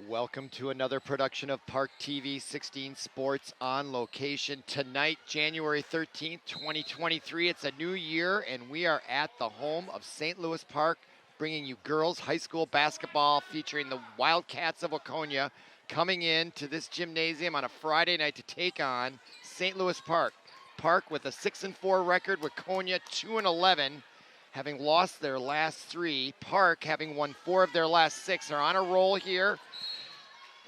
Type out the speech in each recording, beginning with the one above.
Welcome to another production of ParkTV 16 Sports on Location. Tonight, January 13th, 2023. It's a new year, and we are at the home of St. Louis Park, bringing you girls high school basketball featuring the Wildcats of Waconia coming in to this gymnasium on a Friday night to take on St. Louis Park. Park with a 6-4 record, Waconia 2-11. Having lost their last three. Park, having won 4 of their last 6, are on a roll here.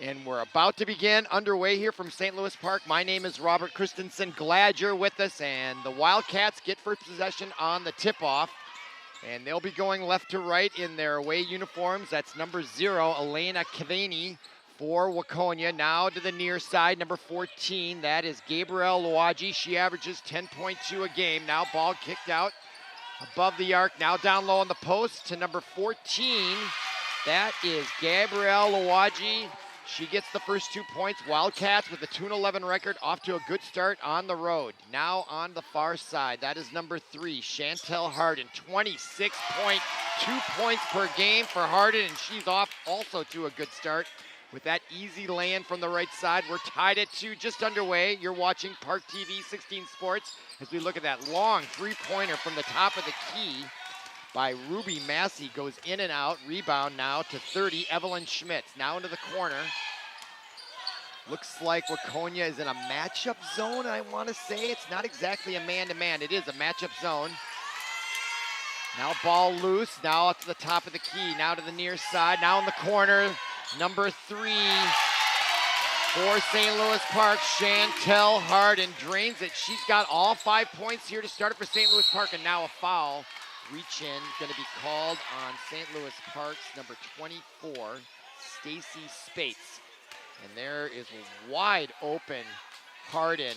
And we're about to begin underway here from St. Louis Park. My name is Robert Christensen. Glad you're with us. And the Wildcats get first possession on the tip-off. And they'll be going left to right in their away uniforms. That's number 0, Elena Cavani for Waconia. Now to the near side, number 14. That is Gabrielle Luagi. She averages 10.2 a game. Now ball kicked out above the arc. Now down low on the post to number 14. That is Gabrielle Luagi. She gets the first 2 points. Wildcats with a 2-11 record, off to a good start on the road. Now on the far side, that is number 3, Chantel Harden. 26.2 points per game for Harden, and she's off also to a good start with that easy land from the right side. We're tied at 2, just underway. You're watching ParkTV 16 Sports as we look at that long three-pointer from the top of the key by Ruby Massey. Goes in and out. Rebound now to 30, Evelyn Schmitz. Now into the corner. Looks like Waconia is in a matchup zone, I want to say. It's not exactly a man-to-man. It is a matchup zone. Now ball loose. Now up to the top of the key. Now to the near side. Now in the corner. Number 3 for St. Louis Park, Chantel Harden drains it. She's got all 5 points here to start it for St. Louis Park, and now a foul. Reach in, going to be called on St. Louis Park's number 24, Stacy Spates. And there is a wide open Harden.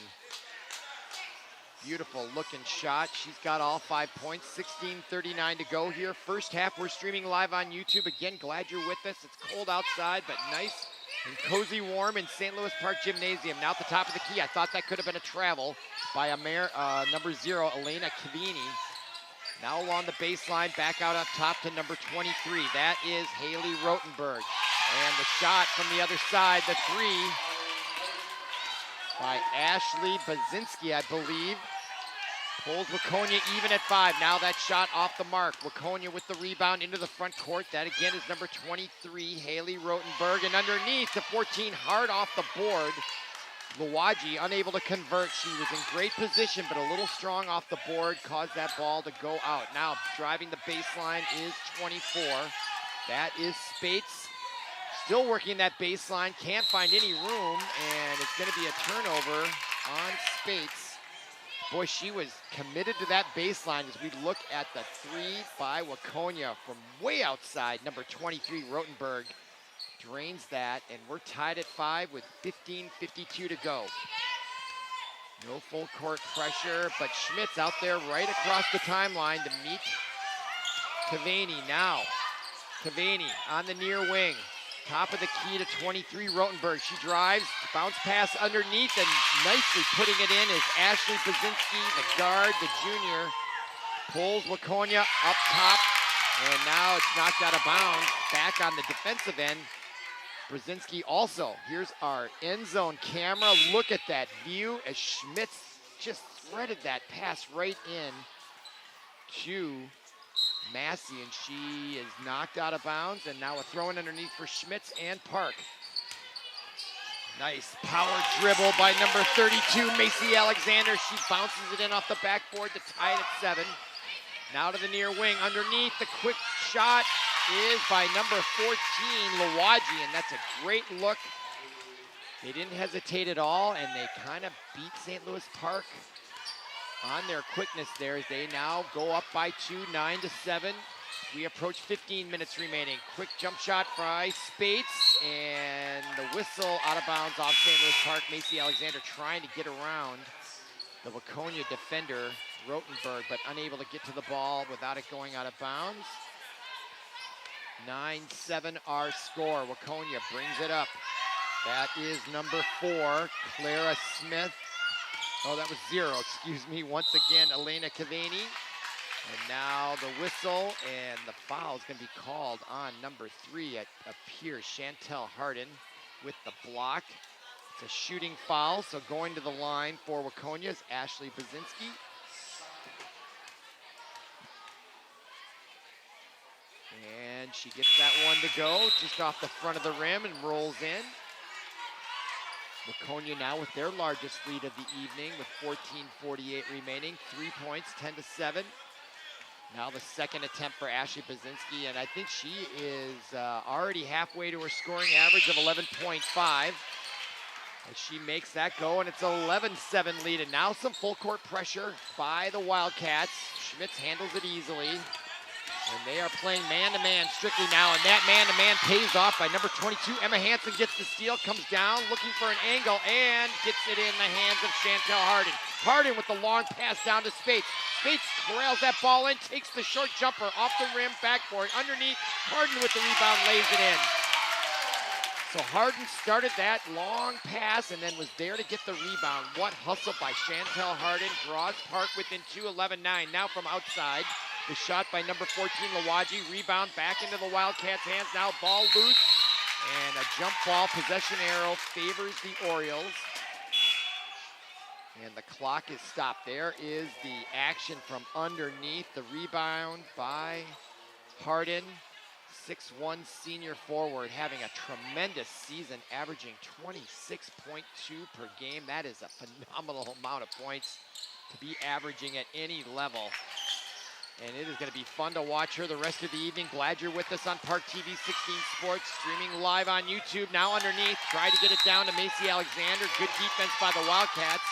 Beautiful looking shot. She's got all 5 points, 16:39 to go here. First half, we're streaming live on YouTube. Again, glad you're with us. It's cold outside, but nice and cozy warm in St. Louis Park Gymnasium. Now at the top of the key, I thought that could have been a travel by number 0, Elena Cavani. Now along the baseline, back out up top to number 23. That is Haley Rotenberg. And the shot from the other side, the 3 by Ashley Bazinski, I believe. Pulls Waconia even at 5. Now that shot off the mark. Waconia with the rebound into the front court. That again is number 23, Haley Rotenberg. And underneath to 14, hard off the board. Luagi unable to convert. She was in great position, but a little strong off the board, caused that ball to go out. Now driving the baseline is 24. That is Spates. Still working that baseline, can't find any room, and it's going to be a turnover on Spates. Boy, she was committed to that baseline as we look at the 3 by Waconia from way outside. Number 23, Rotenberg, drains that, and we're tied at 5 with 15:52 to go. No full court pressure, but Schmitz out there right across the timeline to meet Cavani. Now, Cavani on the near wing. Top of the key to 23, Rotenberg. She drives, bounce pass underneath, and nicely putting it in is Ashley Bazinski, the guard, the junior. Pulls Waconia up top, and now it's knocked out of bounds. Back on the defensive end. Brzezinski also. Here's our end zone camera. Look at that view as Schmitz just threaded that pass right in to Massey, and she is knocked out of bounds, and now a throw-in underneath for Schmitz and Park. Nice power dribble by number 32, Macy Alexander. She bounces it in off the backboard to tie it at 7. Now to the near wing. Underneath, the quick shot is by number 14, Luagi, and that's a great look. They didn't hesitate at all, and they kind of beat St. Louis Park on their quickness there as they now go up by 2, 9-7. We approach 15 minutes remaining. Quick jump shot by Spates, and the whistle out of bounds off St. Louis Park. Macy Alexander trying to get around the Waconia defender, Rotenberg, but unable to get to the ball without it going out of bounds. 9-7 our score. Waconia brings it up. That is number 4, Clara Smith. Oh, that was 0, excuse me. Once again, Elena Cavani. And now the whistle, and the foul is going to be called on number 3. It appears Chantel Hardin with the block. It's a shooting foul, so going to the line for Waconia is Ashley Bazinski. And she gets that one to go just off the front of the rim and rolls in. Waconia now with their largest lead of the evening with 14:48 remaining. 3 points, 10-7. Now the second attempt for Ashley Bazinski, and I think she is already halfway to her scoring average of 11.5. As she makes that go, and it's an 11-7 lead, and now some full court pressure by the Wildcats. Schmitz handles it easily, and they are playing man-to-man strictly now, and that man-to-man pays off by number 22. Emma Hansen gets the steal, comes down, looking for an angle, and gets it in the hands of Chantel Hardin. Hardin with the long pass down to Spates. Spates corrals that ball in, takes the short jumper off the rim, backboard, underneath. Hardin with the rebound, lays it in. So Hardin started that long pass and then was there to get the rebound. What hustle by Chantel Hardin, draws Park within 2, 11-9. Now from outside, the shot by number 14, Lawaji, rebound back into the Wildcats' hands. Now ball loose, and a jump ball possession arrow favors the Orioles. And the clock is stopped. There is the action from underneath. The rebound by Hardin. 6'1" senior forward, having a tremendous season, averaging 26.2 per game. That is a phenomenal amount of points to be averaging at any level. And it is going to be fun to watch her the rest of the evening. Glad you're with us on ParkTV 16 Sports, streaming live on YouTube. Now underneath, try to get it down to Macy Alexander. Good defense by the Wildcats.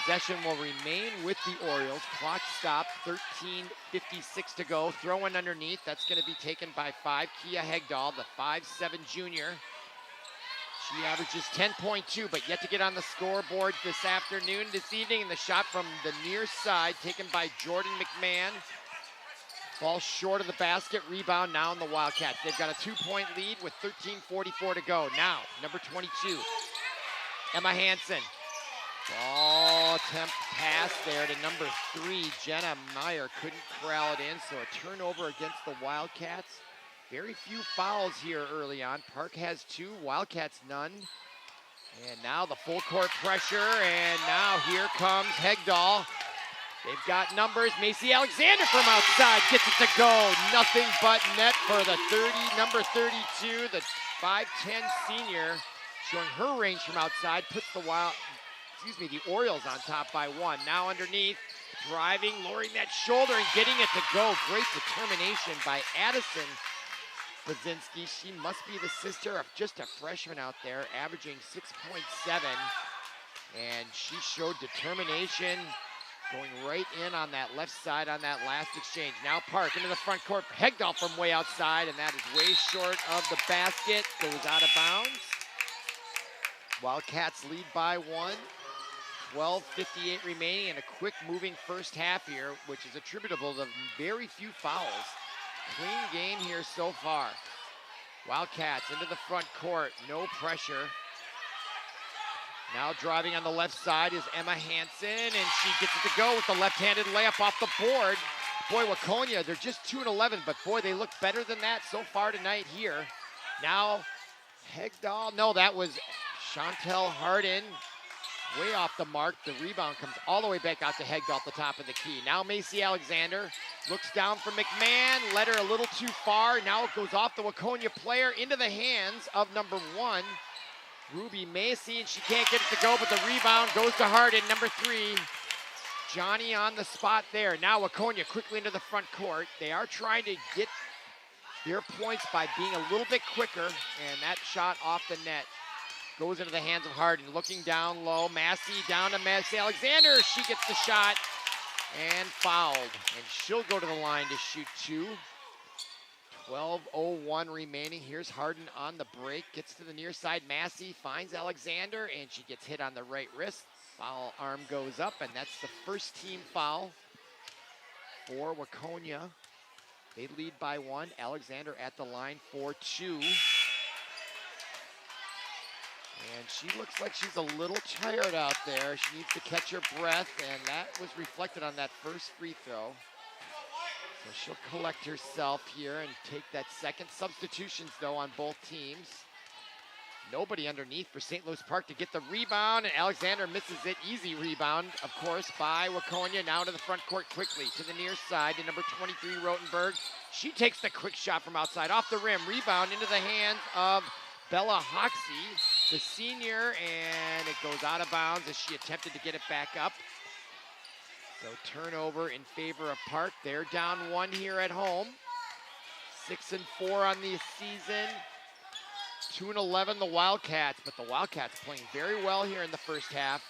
Possession will remain with the Orioles. Clock stopped, 13:56 to go. Throw in underneath. That's going to be taken by 5, Kia Hegdahl, the 5'7" junior. She averages 10.2, but yet to get on the scoreboard this evening. And the shot from the near side taken by Jordan McMahon. Falls short of the basket. Rebound now in the Wildcats. They've got a 2-point lead with 13:44 to go. Now, number 22, Emma Hansen. Ball attempt pass there to number 3, Jenna Meyer. Couldn't corral it in, so a turnover against the Wildcats. Very few fouls here early on. Park has 2, Wildcats none. And now the full court pressure, and now here comes Hegdahl. They've got numbers. Macy Alexander from outside gets it to go. Nothing but net for the number 32, the 5'10" senior, showing her range from outside, puts the Orioles on top by 1. Now underneath, driving, lowering that shoulder and getting it to go. Great determination by Addison Bazinski. She must be the sister of just a freshman out there, averaging 6.7. And she showed determination, going right in on that left side on that last exchange. Now Park into the front court. Hegdahl from way outside, and that is way short of the basket. Goes out of bounds. Wildcats lead by 1. 12:58 remaining, and a quick moving first half here, which is attributable to very few fouls. Clean game here so far. Wildcats into the front court, no pressure. Now driving on the left side is Emma Hansen, and she gets it to go with the left-handed layup off the board. Boy, Waconia, they're just 2-11, but boy, they look better than that so far tonight here. Now Hegdahl, no, that was Chantel Hardin. Way off the mark. The rebound comes all the way back out to Hegdahl at the top of the key. Now Macy Alexander looks down for McMahon, led her a little too far. Now it goes off the Waconia player into the hands of number 1, Ruby Macy, and she can't get it to go, but the rebound goes to Hardin, number 3. Johnny on the spot there. Now Waconia quickly into the front court. They are trying to get their points by being a little bit quicker, and that shot off the net goes into the hands of Hardin. Looking down low, Massey down to Massey Alexander. She gets the shot and fouled. And she'll go to the line to shoot 2. 12:01 remaining. Here's Hardin on the break. Gets to the near side. Massey finds Alexander, and she gets hit on the right wrist. Foul arm goes up, and that's the first team foul for Waconia. They lead by 1. Alexander at the line for 2. And she looks like she's a little tired out there. She needs to catch her breath, and that was reflected on that first free throw. So she'll collect herself here and take that second. Substitutions, though, on both teams. Nobody underneath for St. Louis Park to get the rebound, and Alexander misses it. Easy rebound, of course, by Waconia. Now to the front court quickly, to the near side, to number 23, Rotenberg. She takes the quick shot from outside, off the rim. Rebound into the hands of Bella Hoxie, the senior, and it goes out of bounds as she attempted to get it back up. So turnover in favor of Park. They're down one here at home. 6-4 on the season. 2-11 the Wildcats, but the Wildcats playing very well here in the first half.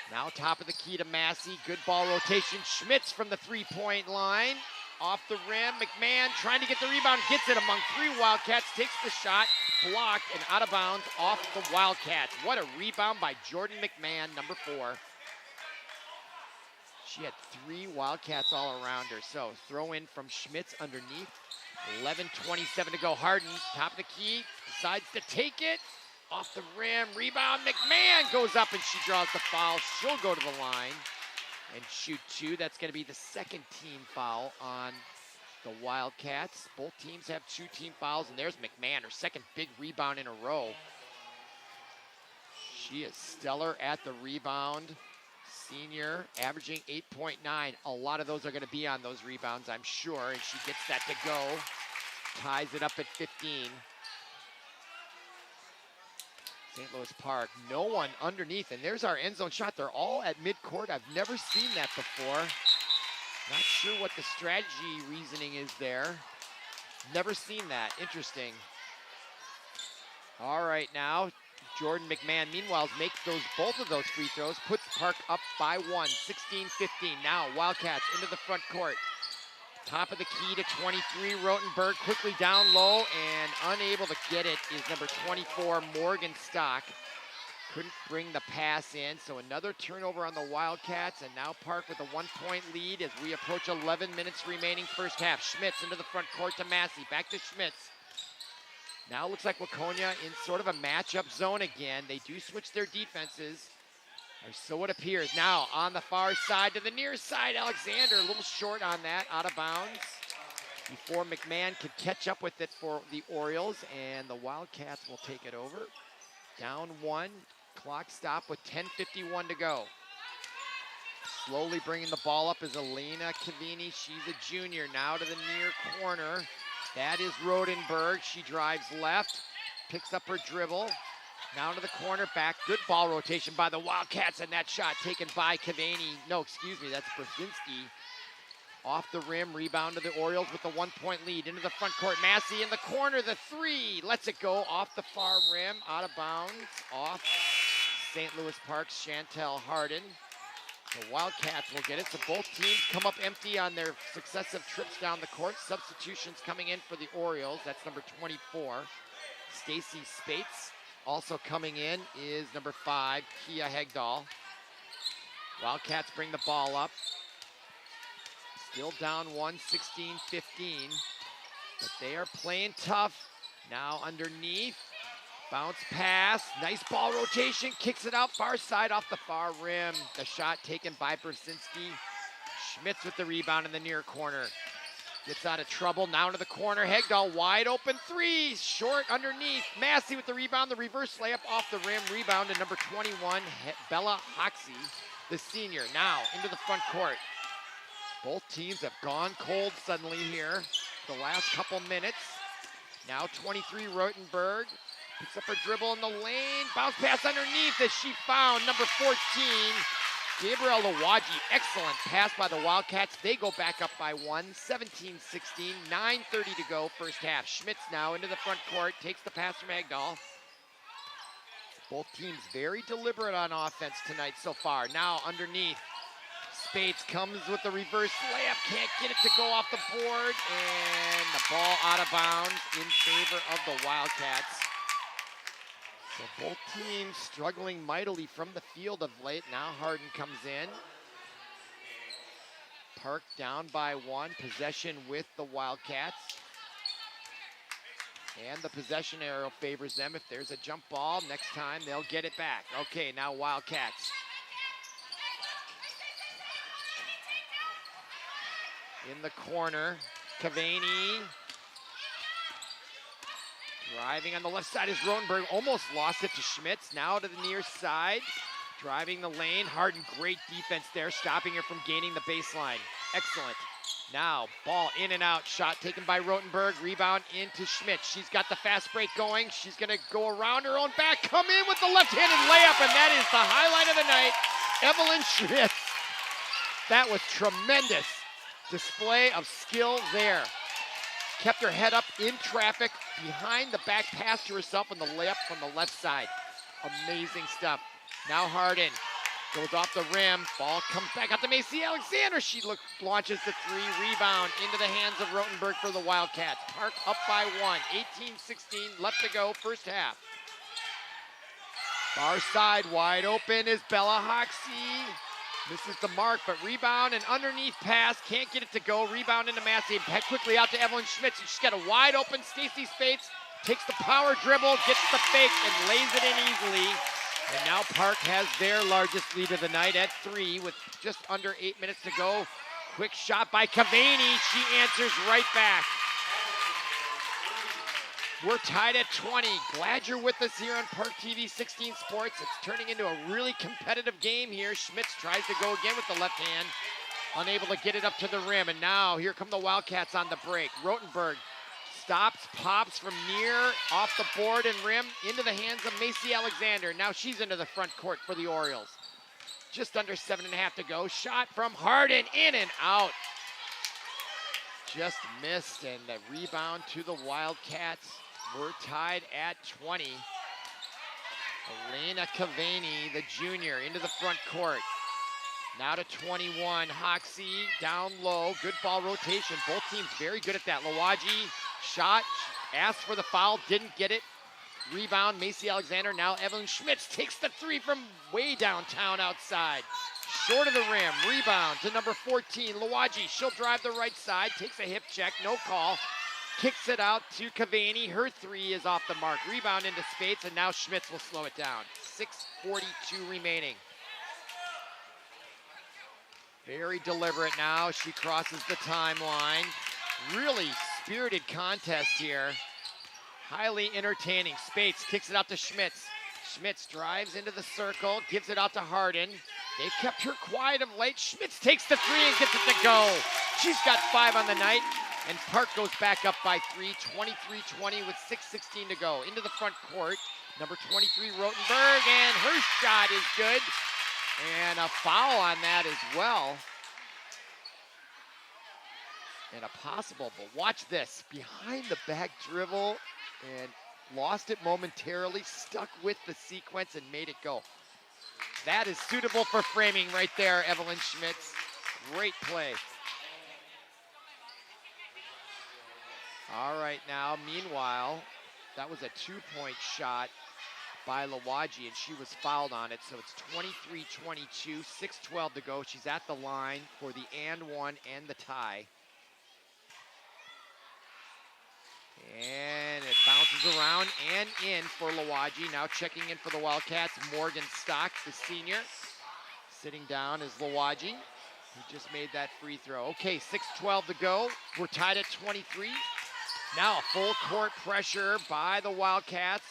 Now top of the key to Massey. Good ball rotation. Schmitz from the three-point line. Off the rim. McMahon trying to get the rebound. Gets it among three Wildcats. Takes the shot. Blocked and out of bounds off the Wildcats. What a rebound by Jordan McMahon, number 4. She had 3 Wildcats all around her. So throw in from Schmitz underneath. 11:27 to go. Harden, top of the key, decides to take it. Off the rim, rebound. McMahon goes up and she draws the foul. She'll go to the line and shoot 2. That's going to be the second team foul on the Wildcats. Both teams have 2 team fouls, and there's McMahon, her second big rebound in a row. She is stellar at the rebound. Senior, averaging 8.9. A lot of those are going to be on those rebounds, I'm sure, and she gets that to go. Ties it up at 15. St. Louis Park, no one underneath, and there's our end zone shot. They're all at midcourt. I've never seen that before. Not sure what the strategy reasoning is there. Never seen that. Interesting. All right, now Jordan McMahon, meanwhile, makes both of those free throws, puts Park up by 1, 16-15. Now Wildcats into the front court. Top of the key to 23, Rotenberg, quickly down low, and unable to get it is number 24, Morgan Stock. Couldn't bring the pass in, so another turnover on the Wildcats, and now Park with a 1-point lead as we approach 11 minutes remaining first half. Schmitz into the front court to Massey, back to Schmitz. Now it looks like Waconia in sort of a matchup zone again. They do switch their defenses, or so it appears. Now on the far side to the near side, Alexander a little short on that, out of bounds. Before McMahon could catch up with it for the Orioles, and the Wildcats will take it over. Down 1, clock stop with 10:51 to go. Slowly bringing the ball up is Elena Cavini. She's a junior, now to the near corner. That is Rotenberg. She drives left, picks up her dribble. Now to the corner, back. Good ball rotation by the Wildcats, and that shot taken by Cavani. No, excuse me, that's Brzezinski. Off the rim, rebound to the Orioles with a 1-point lead. Into the front court, Massey in the corner, the 3. Lets it go off the far rim, out of bounds, off St. Louis Park's Chantel Harden. The Wildcats will get it, so both teams come up empty on their successive trips down the court. Substitutions coming in for the Orioles. That's number 24, Stacy Spates. Also coming in is number 5, Kia Hegdahl. Wildcats bring the ball up. Still down 1, 16-15. But they are playing tough. Now underneath. Bounce pass, nice ball rotation, kicks it out far side off the far rim. The shot taken by Brzezinski. Schmitz with the rebound in the near corner. Gets out of trouble, now to the corner. Hegdahl wide open 3, short underneath. Massey with the rebound, the reverse layup off the rim. Rebound to number 21, Bella Hoxie, the senior. Now into the front court. Both teams have gone cold suddenly here the last couple minutes. Now 23, Rotenberg. Picks up her dribble in the lane. Bounce pass underneath as she found number 14, Gabrielle Lawaji. Excellent pass by the Wildcats. They go back up by 1, 17-16, 9:30 to go first half. Schmitz now into the front court, takes the pass from Hegdahl. Both teams very deliberate on offense tonight so far. Now underneath, Spates comes with the reverse layup, can't get it to go off the board, and the ball out of bounds in favor of the Wildcats. So both teams struggling mightily from the field of late. Now Harden comes in. Park down by 1, possession with the Wildcats. And the possession arrow favors them. If there's a jump ball, next time they'll get it back. Okay, now Wildcats. in the corner. Cavani driving on the left side is Rotenberg. Almost lost it to Schmitz. Now to the near side. Driving the lane. Harden, great defense there, stopping her from gaining the baseline. Excellent. Now, ball in and out. Shot taken by Rotenberg. Rebound into Schmitz. She's got the fast break going. She's going to go around her own back. Come in with the left-handed layup, and that is the highlight of the night. Evelyn Schmitz. That was tremendous display of skill there. Kept her head up in traffic, behind the back pass to herself, and the layup from the left side. Amazing stuff. Now Harden goes off the rim. Ball comes back out to Macy Alexander. She launches the three. Rebound into the hands of Rotenberg for the Wildcats. Park up by one. 18-16 left to go, first half. Far side wide open is Bella Hoxie. Misses the mark, but rebound and underneath pass. Can't get it to go. Rebound into Massey. Head quickly out to Evelyn Schmitz. She's got a wide open Stacey Spates. Takes the power dribble, gets the fake, and lays it in easily. And now Park has their largest lead of the night at 3 with just under 8 minutes to go. Quick shot by Cavani. She answers right back. We're tied at 20. Glad you're with us here on ParkTV 16 Sports. It's turning into a really competitive game here. Schmitz tries to go again with the left hand. Unable to get it up to the rim. And now here come the Wildcats on the break. Rotenberg stops, pops from near, off the board and rim, into the hands of Macy Alexander. Now she's into the front court for the Orioles. Just under 7.5 to go. Shot from Harden, in and out. Just missed, and the rebound to the Wildcats. We're tied at 20. Elena Cavani, the junior, into the front court. Now to 21, Hoxie down low, good ball rotation. Both teams very good at that. Lawaji shot, asked for the foul, didn't get it. Rebound, Macy Alexander. Now Evelyn Schmitz takes the three from way downtown outside. Short of the rim, rebound to number 14, Lawaji. She'll drive the right side, takes a hip check, no call. Kicks it out to Cavani. Her three is off the mark. Rebound into Spates, and now Schmitz will slow it down. 6:42 remaining. Very deliberate now. She crosses the timeline. Really spirited contest here. Highly entertaining. Spates kicks it out to Schmitz. Schmitz drives into the circle, gives it out to Harden. They've kept her quiet of late. Schmitz takes the three and gets it to go. She's got 5 on the night, and Park goes back up by 3, 23-20 with 6:16 to go. Into the front court, number 23, Rotenberg, and her shot is good. And a foul on that as well. And a possible, but watch this. Behind the back dribble and lost it momentarily, stuck with the sequence and made it go. That is suitable for framing right there, Evelyn Schmitz. Great play. All right, now, meanwhile, that was a 2-point shot by Lawaji, and she was fouled on it, so it's 23-22, 6:12 to go. She's at the line for the and one and the tie. And it bounces around and in for Lawaji. Now checking in for the Wildcats, Morgan Stock, the senior. Sitting down is Lawaji, who just made that free throw. Okay, 6:12 to go. We're tied at 23. Now a full court pressure by the Wildcats.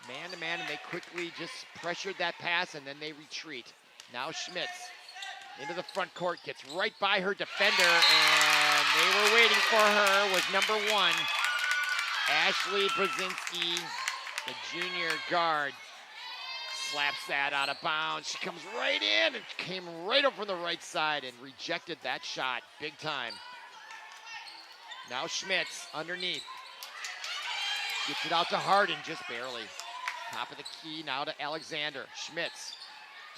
Man to man, and they quickly just pressured that pass, and then they retreat. Now Schmitz into the front court, gets right by her defender, and they were waiting for her, was number 1. Ashley Brzezinski, the junior guard, slaps that out of bounds. She comes right in and came right up from the right side and rejected that shot big time. Now Schmitz underneath. Gets it out to Harden, just barely. Top of the key now to Alexander. Schmitz.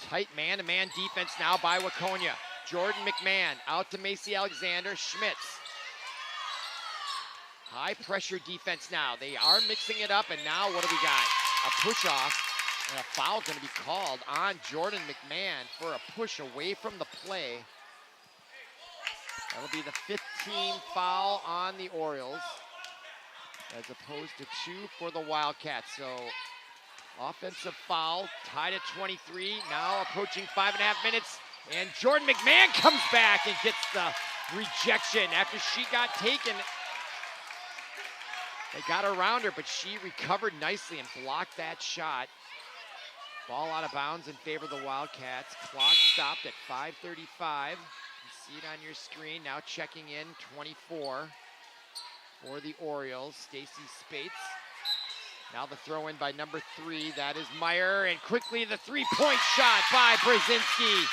Tight man-to-man defense now by Waconia. Jordan McMahon out to Macy Alexander. Schmitz. High pressure defense now. They are mixing it up, and now what do we got? A push off, and a foul going to be called on Jordan McMahon for a push away from the play. That'll be the 15th foul on the Orioles, as opposed to 2 for the Wildcats. So offensive foul, tied at 23, now approaching 5.5 minutes, and Jordan McMahon comes back and gets the rejection after she got taken. They got around her, but she recovered nicely and blocked that shot. Ball out of bounds in favor of the Wildcats. Clock stopped at 5:35. You see it on your screen. Now checking in, 24 for the Orioles, Stacy Spates. Now the throw in by number 3, that is Meyer, and quickly the three-point shot by Brzezinski.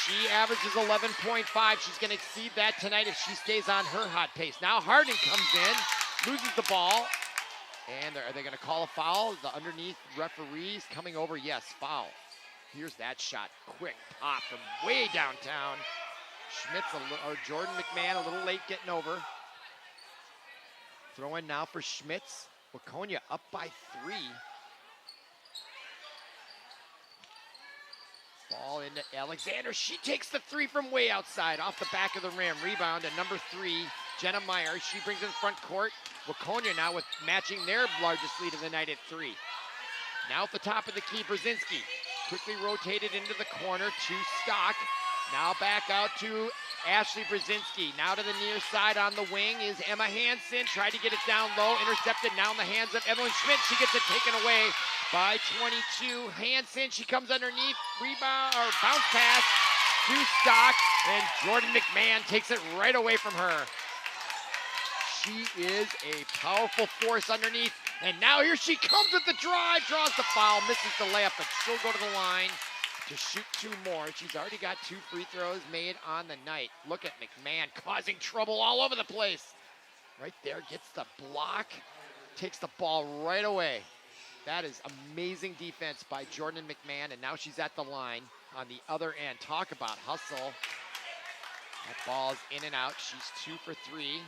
She averages 11.5. She's going to exceed that tonight if she stays on her hot pace. Now Harden comes in, loses the ball, and are they going to call a foul? The underneath referees coming over, yes, foul. Here's that shot, quick pop from way downtown. Schmitz, or Jordan McMahon, a little late getting over. Throw in now for Schmitz. Waconia up by 3. Ball into Alexander. She takes the 3 from way outside, off the back of the rim. Rebound to number 3, Jenna Meyer. She brings it in front court. Waconia now with matching their largest lead of the night at 3. Now at the top of the key, Brzezinski. Quickly rotated into the corner to Stock. Now back out to Ashley Brzezinski. Now to the near side on the wing is Emma Hansen. Tried to get it down low. Intercepted now in the hands of Evelyn Schmidt. She gets it taken away by 22. Hansen, she comes underneath. Rebound or bounce pass to Stock. And Jordan McMahon takes it right away from her. She is a powerful force underneath. And now here she comes with the drive. Draws the foul. Misses the layup, but she'll go to the line to shoot 2 more. She's already got 2 free throws made on the night. Look at McMahon causing trouble all over the place. Right there, gets the block, takes the ball right away. That is amazing defense by Jordan McMahon, and now she's at the line on the other end. Talk about hustle. That ball's in and out. She's 2 for 3.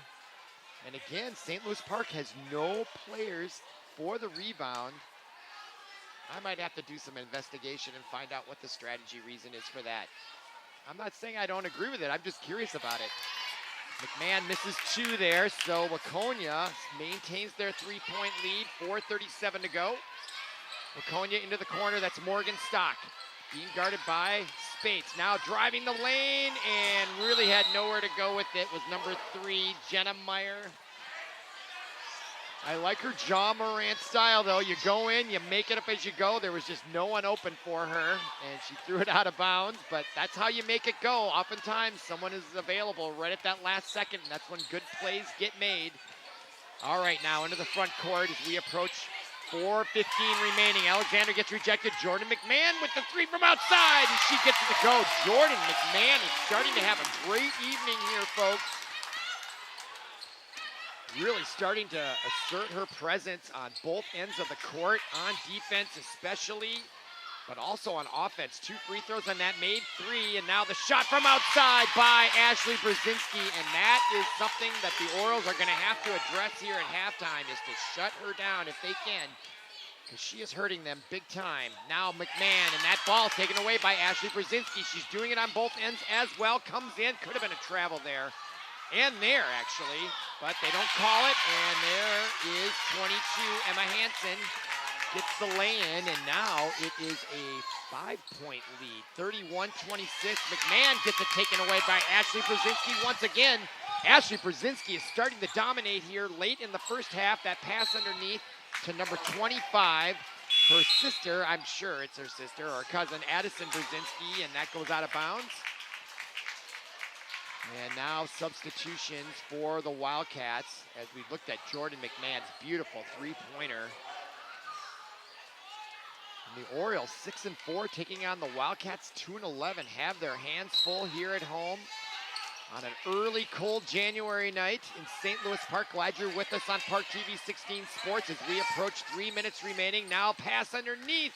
And again, St. Louis Park has no players for the rebound. I might have to do some investigation and find out what the strategy reason is for that. I'm not saying I don't agree with it. I'm just curious about it. McMahon misses 2 there, so Waconia maintains their 3-point lead. 4:37 to go. Waconia into the corner. That's Morgan Stock. Being guarded by Spates. Now driving the lane and really had nowhere to go with it was number 3, Jenna Meyer. I like her Ja Morant style, though. You go in, you make it up as you go. There was just no one open for her, and she threw it out of bounds, but that's how you make it go. Oftentimes, someone is available right at that last second, and that's when good plays get made. All right, now into the front court as we approach 4:15 remaining. Alexander gets rejected. Jordan McMahon with the 3 from outside, and she gets it to go. Jordan McMahon is starting to have a great evening here, folks. Really starting to assert her presence on both ends of the court, on defense especially, but also on offense. 2 free throws on that, made 3, and now the shot from outside by Ashley Brzezinski, and that is something that the Orioles are going to have to address here at halftime, is to shut her down if they can, because she is hurting them big time. Now McMahon, and that ball taken away by Ashley Brzezinski. She's doing it on both ends as well, comes in, could have been a travel there. And there, actually, but they don't call it, and there is 22. Emma Hansen gets the lay-in, and now it is a 5-point lead, 31-26. McMahon gets it taken away by Ashley Brzezinski once again. Ashley Brzezinski is starting to dominate here late in the first half. That pass underneath to number 25. Her sister, I'm sure it's her sister or cousin, Addison Brzezinski, and that goes out of bounds. And now substitutions for the Wildcats as we looked at Jordan McMahon's beautiful 3-pointer. And the Orioles 6-4 taking on the Wildcats 2-11, have their hands full here at home on an early cold January night in St. Louis Park. Glad you're with us on ParkTV 16 Sports as we approach 3 minutes remaining. Now pass underneath.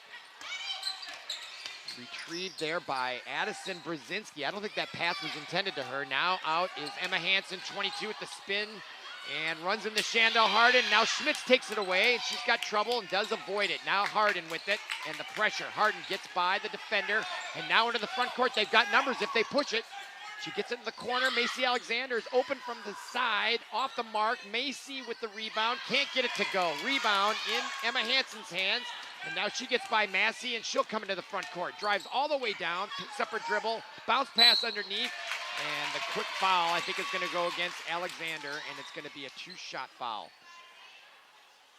Retrieved there by Addison Brzezinski. I don't think that pass was intended to her. Now out is Emma Hansen, 22 with the spin, and runs into Chandel Harden. Now Schmitz takes it away, and she's got trouble and does avoid it. Now Harden with it, and the pressure. Harden gets by the defender, and now into the front court. They've got numbers if they push it. She gets it in the corner. Macy Alexander is open from the side, off the mark. Macy with the rebound, can't get it to go. Rebound in Emma Hansen's hands. And now she gets by Massey, and she'll come into the front court. Drives all the way down, picks up her dribble, bounce pass underneath. And the quick foul, I think, is going to go against Alexander, and it's going to be a 2-shot foul.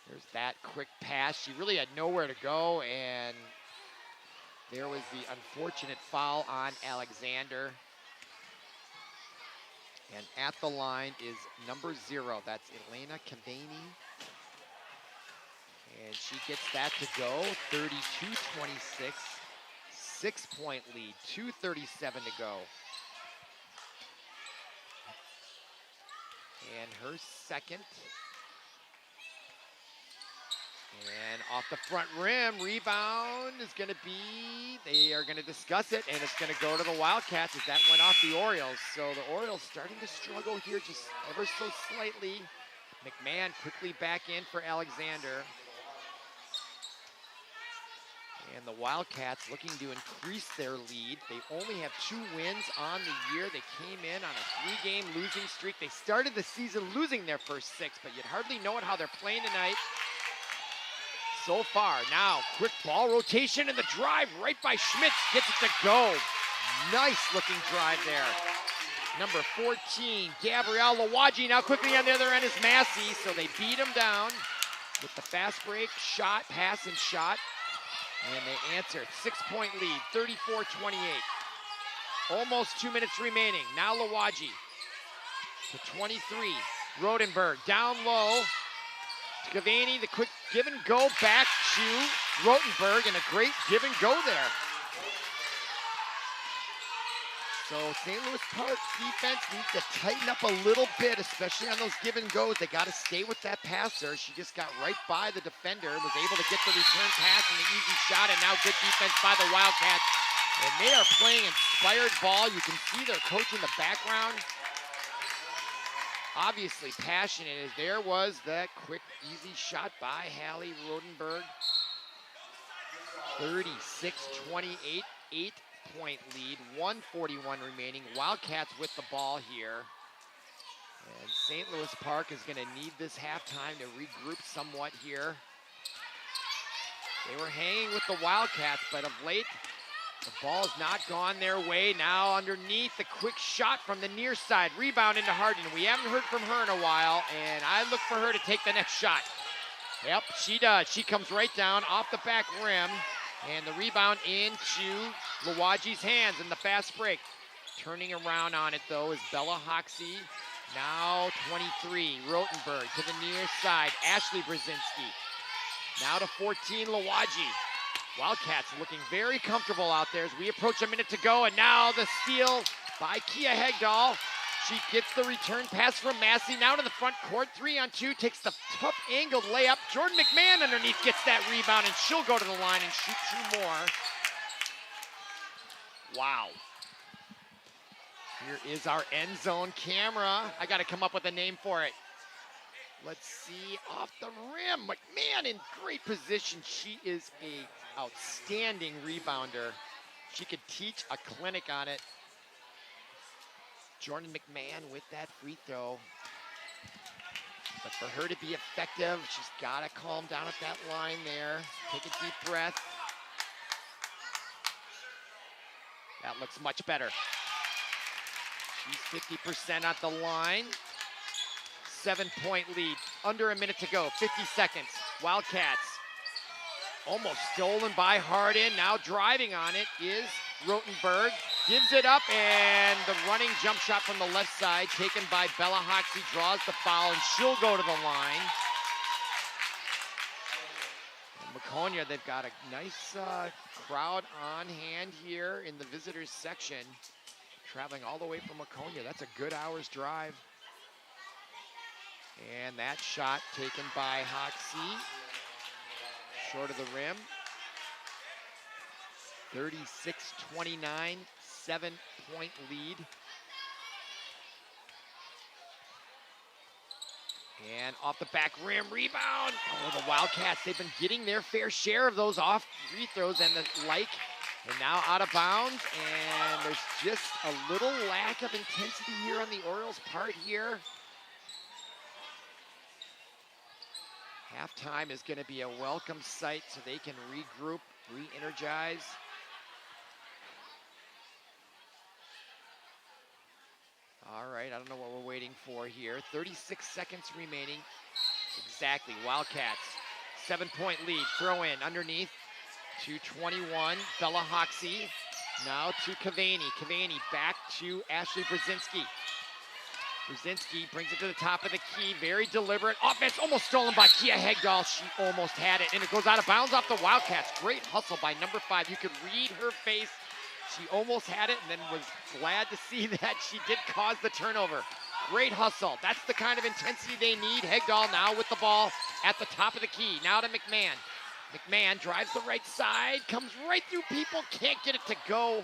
There's that quick pass. She really had nowhere to go, and there was the unfortunate foul on Alexander. And at the line is number 0. That's Elena Cavani. And she gets that to go. 32-26. 6-point lead. 2:37 to go. And her second. And off the front rim, rebound is going to be, they are going to discuss it, and it's going to go to the Wildcats as that went off the Orioles. So the Orioles starting to struggle here just ever so slightly. McMahon quickly back in for Alexander. And the Wildcats looking to increase their lead. They only have 2 wins on the year. They came in on a 3-game losing streak. They started the season losing their first 6, but you'd hardly know it how they're playing tonight. So far, now quick ball rotation and the drive right by Schmitz gets it to go. Nice looking drive there. Number 14, Gabrielle Lawaji. Now quickly on the other end is Massey, so they beat him down with the fast break, shot, pass, and shot. And they answered. 6-point lead, 34-28. Almost 2 minutes remaining. Now Lawaji to 23. Rodenberg down low. Cavani, the quick give and go back to Rotenberg, and a great give and go there. So St. Louis Park defense needs to tighten up a little bit, especially on those give and goes. They got to stay with that passer. She just got right by the defender, was able to get the return pass and the easy shot, and now good defense by the Wildcats. And they are playing inspired ball. You can see their coach in the background. Obviously passionate as there was that quick, easy shot by Hallie Rodenberg. 36-28, 8-point lead, 1:41 remaining. Wildcats with the ball here. And St. Louis Park is going to need this halftime to regroup somewhat here. They were hanging with the Wildcats, but of late, the ball's not gone their way. Now underneath, the quick shot from the near side. Rebound into Hardin. We haven't heard from her in a while, and I look for her to take the next shot. Yep, she does. She comes right down off the back rim, and the rebound into Lawaji's hands in the fast break. Turning around on it, though, is Bella Hoxie. Now 23, Rotenberg to the near side. Ashley Brzezinski. Now to 14, Lawaji. Wildcats looking very comfortable out there as we approach a minute to go, and now the steal by Kia Hegdahl. She gets the return pass from Massey, now to the front court, 3-on-2, takes the tough angled layup. Jordan McMahon underneath gets that rebound, and she'll go to the line and shoot 2 more. Wow. Here is our end zone camera. I gotta come up with a name for it. Let's see, off the rim, McMahon in great position. She is a outstanding rebounder. She could teach a clinic on it. Jordan McMahon with that free throw. But for her to be effective, she's got to calm down at that line there. Take a deep breath. That looks much better. She's 50% at the line. 7-point lead, under a minute to go, 50 seconds. Wildcats almost stolen by Hardin. Now driving on it is Rotenberg. Gives it up, and the running jump shot from the left side taken by Bella Hoxie, draws the foul, and she'll go to the line. And Waconia, they've got a nice crowd on hand here in the visitors section. Traveling all the way from Waconia. That's a good hour's drive. And that shot taken by Hoxie, short of the rim. 36-29, 7-point lead. And off the back rim, rebound. Oh, the Wildcats, they've been getting their fair share of those off free throws and the like. And now out of bounds, and there's just a little lack of intensity here on the Orioles' part here. Halftime is going to be a welcome sight so they can regroup, re-energize. All right, I don't know what we're waiting for here. 36 seconds remaining. Exactly, Wildcats. 7-point lead, throw in underneath to 21, Bella Hoxie. Now to Cavani. Cavani back to Ashley Brzezinski. Brzezinski brings it to the top of the key, very deliberate. Offense almost stolen by Kia Hegdahl. She almost had it, and it goes out of bounds off the Wildcats. Great hustle by number 5. You could read her face. She almost had it and then was glad to see that she did cause the turnover. Great hustle. That's the kind of intensity they need. Hegdahl now with the ball at the top of the key. Now to McMahon. McMahon drives the right side, comes right through people, can't get it to go.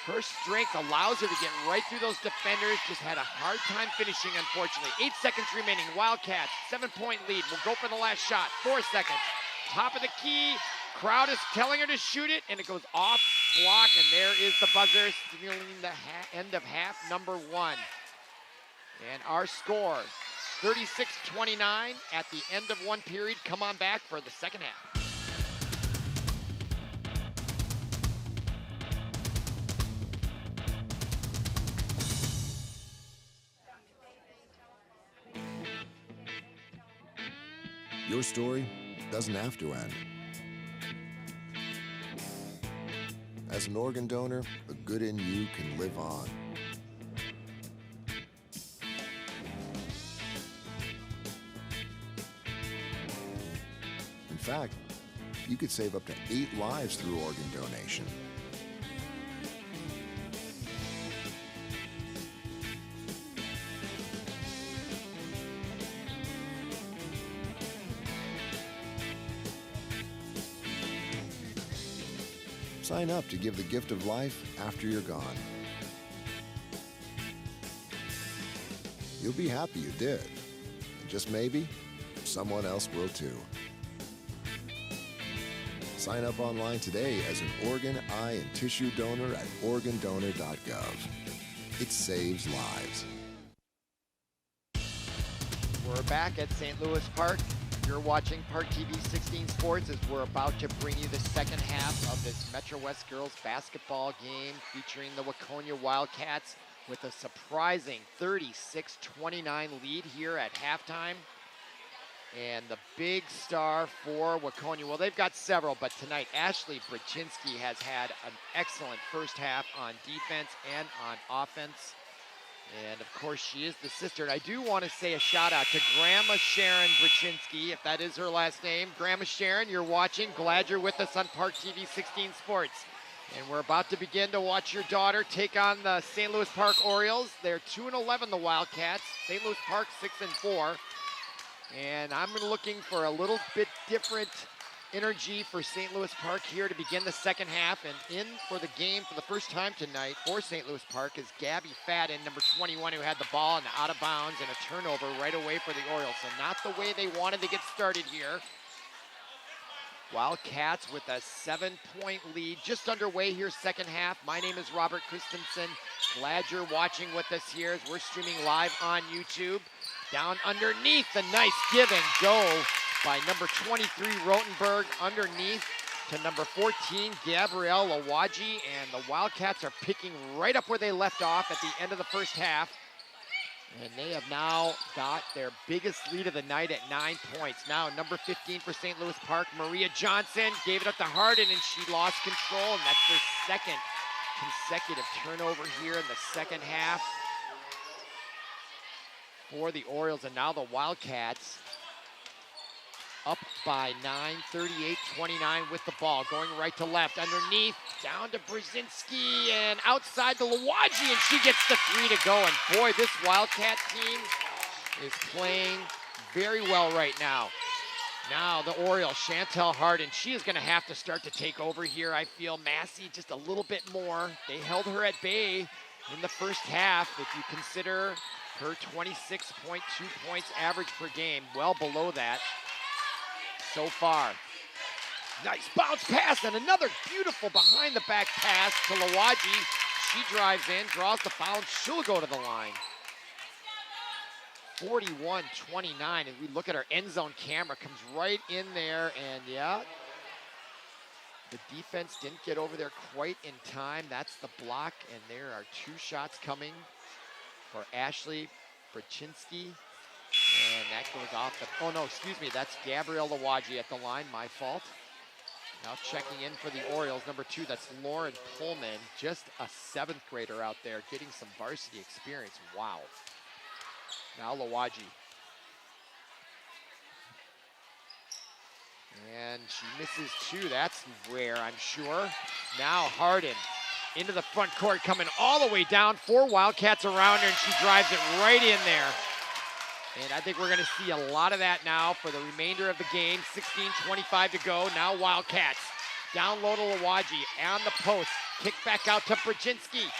Her strength allows her to get right through those defenders. Just had a hard time finishing, unfortunately. 8 seconds remaining. Wildcats, 7-point lead. We'll go for the last shot. 4 seconds. Top of the key. Crowd is telling her to shoot it, and it goes off block, and there is the buzzer, signaling the end of half number 1. And our score, 36-29 at the end of 1 period. Come on back for the second half. Your story doesn't have to end. As an organ donor, the good in you can live on. In fact, you could save up to 8 lives through organ donation. Sign up to give the gift of life after you're gone. You'll be happy you did. And just maybe, someone else will too. Sign up online today as an organ, eye, and tissue donor at organdonor.gov. It saves lives. We're back at St. Louis Park. You're watching ParkTV 16 Sports as we're about to bring you the second half of this Metro West girls basketball game featuring the Waconia Wildcats with a surprising 36-29 lead here at halftime. And the big star for Waconia, well, they've got several, but tonight Ashley Brzezinski has had an excellent first half on defense and on offense. And of course, she is the sister. And I do want to say a shout out to Grandma Sharon Brzezinski, if that is her last name. Grandma Sharon, you're watching. Glad you're with us on ParkTV 16 Sports. And we're about to begin to watch your daughter take on the St. Louis Park Orioles. They're 2-11, the Wildcats. St. Louis Park 6-4. And I'm looking for a little bit different energy for St. Louis Park here to begin the second half. And in for the game for the first time tonight for St. Louis Park is Gabby Fadden, number 21, who had the ball and out of bounds and a turnover right away for the Orioles. So not the way they wanted to get started here. Wildcats with a 7-point lead just underway here, second half. My name is Robert Christensen. Glad you're watching with us here as we're streaming live on YouTube. Down underneath, the nice give and go by number 23, Rotenberg, underneath to number 14, Gabrielle Lawaji, and the Wildcats are picking right up where they left off at the end of the first half. And they have now got their biggest lead of the night at 9 points. Now number 15 for St. Louis Park, Maria Johnson, gave it up to Harden and she lost control, and that's their second consecutive turnover here in the second half for the Orioles. And now the Wildcats up by 9, 38-29 with the ball, going right to left, underneath, down to Brzezinski, and outside to Lawaji, and she gets the 3 to go. And boy, this Wildcat team is playing very well right now. Now the Orioles, Chantel Harden, she is gonna have to start to take over here. I feel Massey just a little bit more. They held her at bay in the first half, if you consider her 26.2 points average per game, well below that so far. Nice bounce pass and another beautiful behind the back pass to Lawaji. She drives in, draws the foul, and she'll go to the line. 41-29, as we look at our end zone camera, comes right in there, and yeah, the defense didn't get over there quite in time. That's the block, and there are 2 shots coming for Ashley Brzezinski. And that goes off the, oh no, excuse me, that's Gabrielle Lawaji at the line, my fault. Now checking in for the Orioles, number 2, that's Lauren Pullman, just a 7th grader out there getting some varsity experience. Wow. Now Lawaji. And she misses 2, that's rare, I'm sure. Now Harden into the front court, coming all the way down, 4 Wildcats around her, and she drives it right in there. And I think we're gonna see a lot of that now for the remainder of the game. 16:25 to go. Now Wildcats. Down low to Lawaji on the post. Kick back out to Brzezinski.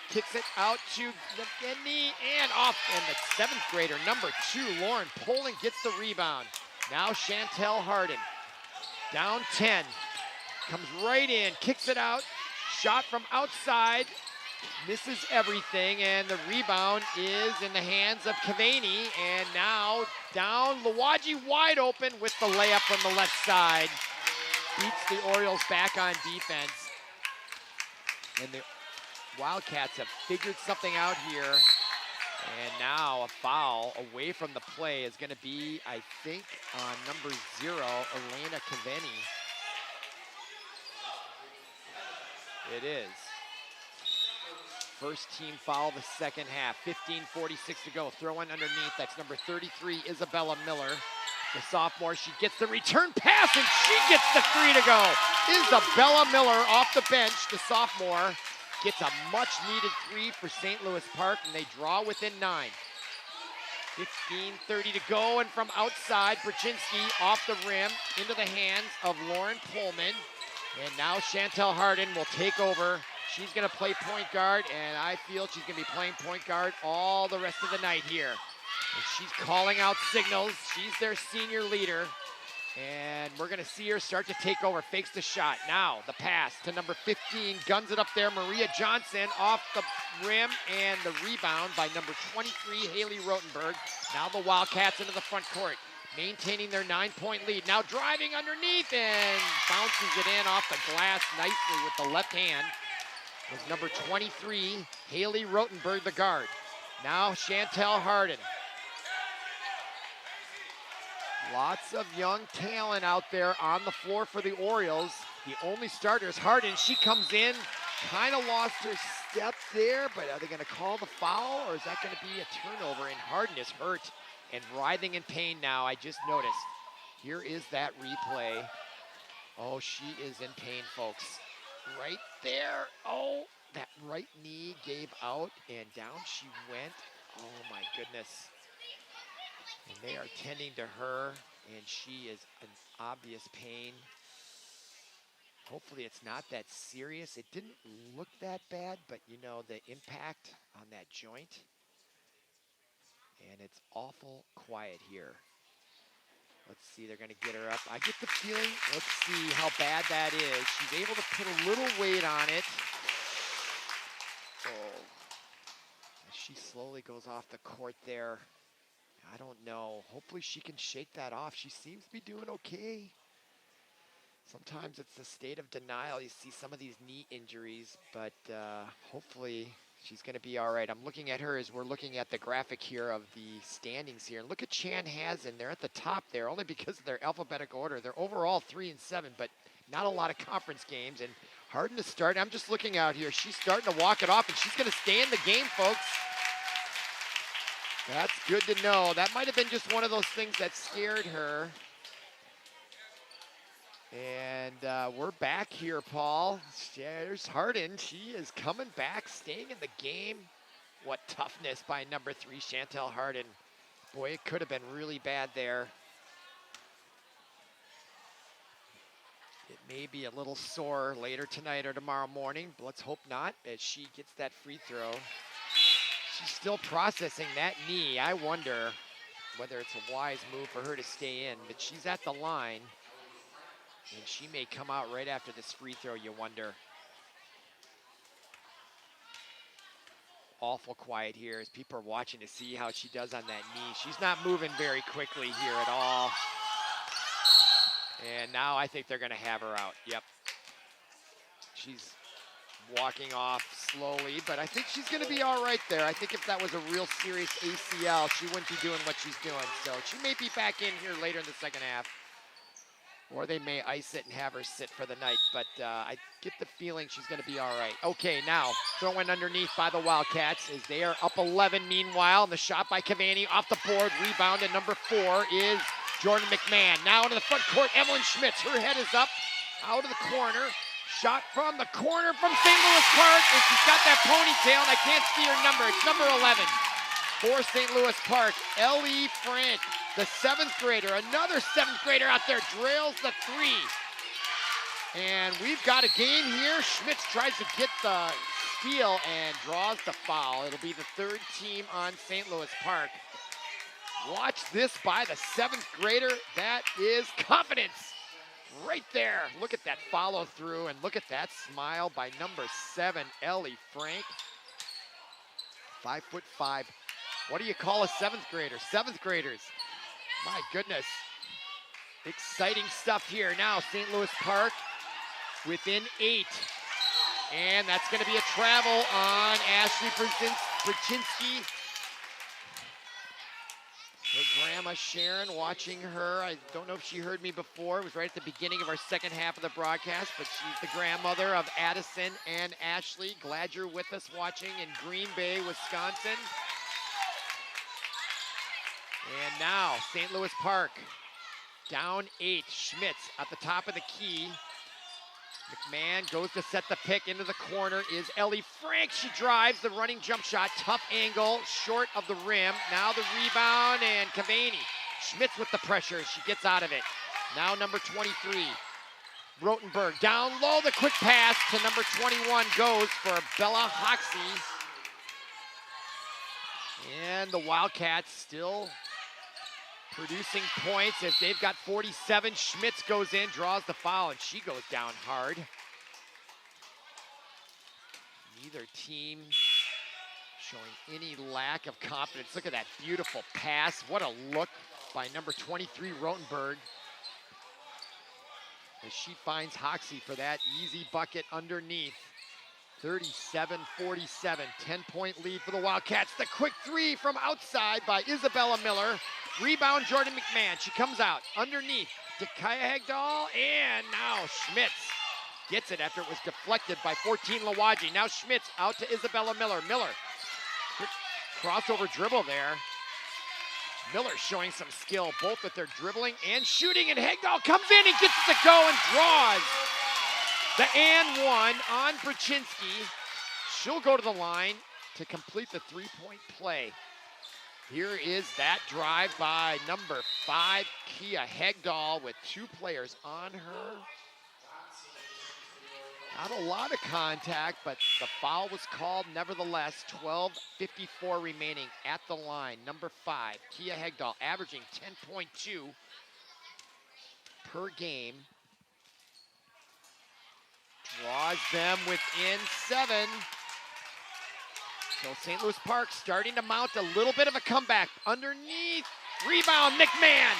Kicks it out to Yevgeny and off. And the 7th grader, number 2, Lauren Poling gets the rebound. Now Chantel Harden. Down 10. Comes right in, kicks it out. Shot from outside. Misses everything, and the rebound is in the hands of Cavani, and now down, Lawaji wide open with the layup from the left side. Beats the Orioles back on defense. And the Wildcats have figured something out here. And now a foul away from the play is gonna be, I think, on number 0, Elena Cavani. It is. First team foul the second half. 15:46 to go. Throw in underneath. That's number 33, Isabella Miller. The sophomore, she gets the return pass, and she gets the 3 to go. Isabella Miller off the bench, the sophomore, gets a much-needed 3 for St. Louis Park, and they draw within 9. 15:30 to go, and from outside, Brzezinski off the rim into the hands of Lauren Pullman. And now Chantel Harden will take over. She's gonna play point guard, and I feel she's gonna be playing point guard all the rest of the night here. And she's calling out signals. She's their senior leader. And we're gonna see her start to take over, fakes the shot. Now the pass to number 15, guns it up there, Maria Johnson off the rim, and the rebound by number 23, Haley Rotenberg. Now the Wildcats into the front court, maintaining their 9-point lead. Now driving underneath and bounces it in off the glass nicely with the left hand. Was number 23, Haley Rotenberg, the guard. Now Chantel Harden. Lots of young talent out there on the floor for the Orioles. The only starter is Harden. She comes in, kind of lost her step there, but are they gonna call the foul, or is that gonna be a turnover? And Harden is hurt and writhing in pain now, I just noticed. Here is that replay. Oh, she is in pain, folks. Right there. Oh, that right knee gave out and down she went. Oh my goodness. And they are tending to her, and she is in obvious pain. Hopefully it's not that serious. It didn't look that bad, but you know, the impact on that joint. And it's awful quiet here. Let's see, they're gonna get her up. I get the feeling, let's see how bad that is. She's able to put a little weight on it. Oh, as she slowly goes off the court there. I don't know, hopefully she can shake that off. She seems to be doing okay. Sometimes it's the state of denial. You see some of these knee injuries, but hopefully she's going to be all right. I'm looking at her as we're looking at the graphic here of the standings here. And look at Chanhassen. They're at the top there only because of their alphabetical order. They're overall 3-7, but not a lot of conference games. And Harden to start. I'm just looking out here. She's starting to walk it off, and she's going to stay in the game, folks. That's good to know. That might have been just one of those things that scared her. And we're back here, Paul. There's Harden. She is coming back, staying in the game. What toughness by number 3, Chantel Harden. Boy, it could have been really bad there. It may be a little sore later tonight or tomorrow morning, but let's hope not, as she gets that free throw. She's still processing that knee. I wonder whether it's a wise move for her to stay in, but she's at the line. And she may come out right after this free throw, you wonder. Awful quiet here as people are watching to see how she does on that knee. She's not moving very quickly here at all. And now I think they're gonna have her out. Yep. She's walking off slowly, but I think she's going to be all right there. I think if that was a real serious ACL, she wouldn't be doing what she's doing. So she may be back in here later in the second half. Or they may ice it and have her sit for the night, but I get the feeling she's going to be all right. Okay, now throwing underneath by the Wildcats as they are up 11 meanwhile. And the shot by Cavani off the board. Rebound at number 4 is Jordan McMahon. Now into the front court, Evelyn Schmitz. Her head is up out of the corner. Shot from the corner from St. Louis Park. And she's got that ponytail, and I can't see her number. It's number 11 for St. Louis Park. Ellie Frank, the 7th grader, another 7th grader out there, drills the 3. And we've got a game here. Schmitz tries to get the steal and draws the foul. It'll be the 3rd team on St. Louis Park. Watch this by the 7th grader. That is confidence right there. Look at that follow through, and look at that smile by number 7, Ellie Frank. 5'5". What do you call a 7th grader? 7th graders. My goodness. Exciting stuff here. Now St. Louis Park within 8. And that's going to be a travel on Ashley Brzezinski. Her grandma Sharon watching her. I don't know if she heard me before. It was right at the beginning of our second half of the broadcast, but she's the grandmother of Addison and Ashley. Glad you're with us watching in Green Bay, Wisconsin. And now St. Louis Park down 8. Schmitz at the top of the key. McMahon goes to set the pick into the corner is Ellie Frank. She drives the running jump shot, tough angle, short of the rim. Now the rebound and Cavani. Schmitz with the pressure, she gets out of it. Now number 23, Rotenberg down low, the quick pass to number 21 goes for Bella Hoxie. And the Wildcats still producing points as they've got 47. Schmitz goes in, draws the foul, and she goes down hard. Neither team showing any lack of confidence. Look at that beautiful pass. What a look by number 23, Rotenberg, as she finds Hoxie for that easy bucket underneath. 37-47, 10-point lead for the Wildcats. The quick 3 from outside by Isabella Miller. Rebound, Jordan McMahon. She comes out underneath to Kaya Hegdahl, and now Schmitz gets it after it was deflected by 14 Lawaji. Now Schmitz out to Isabella Miller. Miller, quick crossover dribble there. Miller showing some skill, both with their dribbling and shooting, and Hegdahl comes in and gets it to go and draws the and 1 on Brzezinski. She'll go to the line to complete the 3-point play. Here is that drive by number 5, Kia Hegdahl, with 2 players on her. Not a lot of contact, but the foul was called nevertheless. 12:54 remaining at the line. Number 5, Kia Hegdahl, averaging 10.2 per game. Draws them within 7. So St. Louis Park starting to mount a little bit of a comeback. Underneath, rebound, McMahon.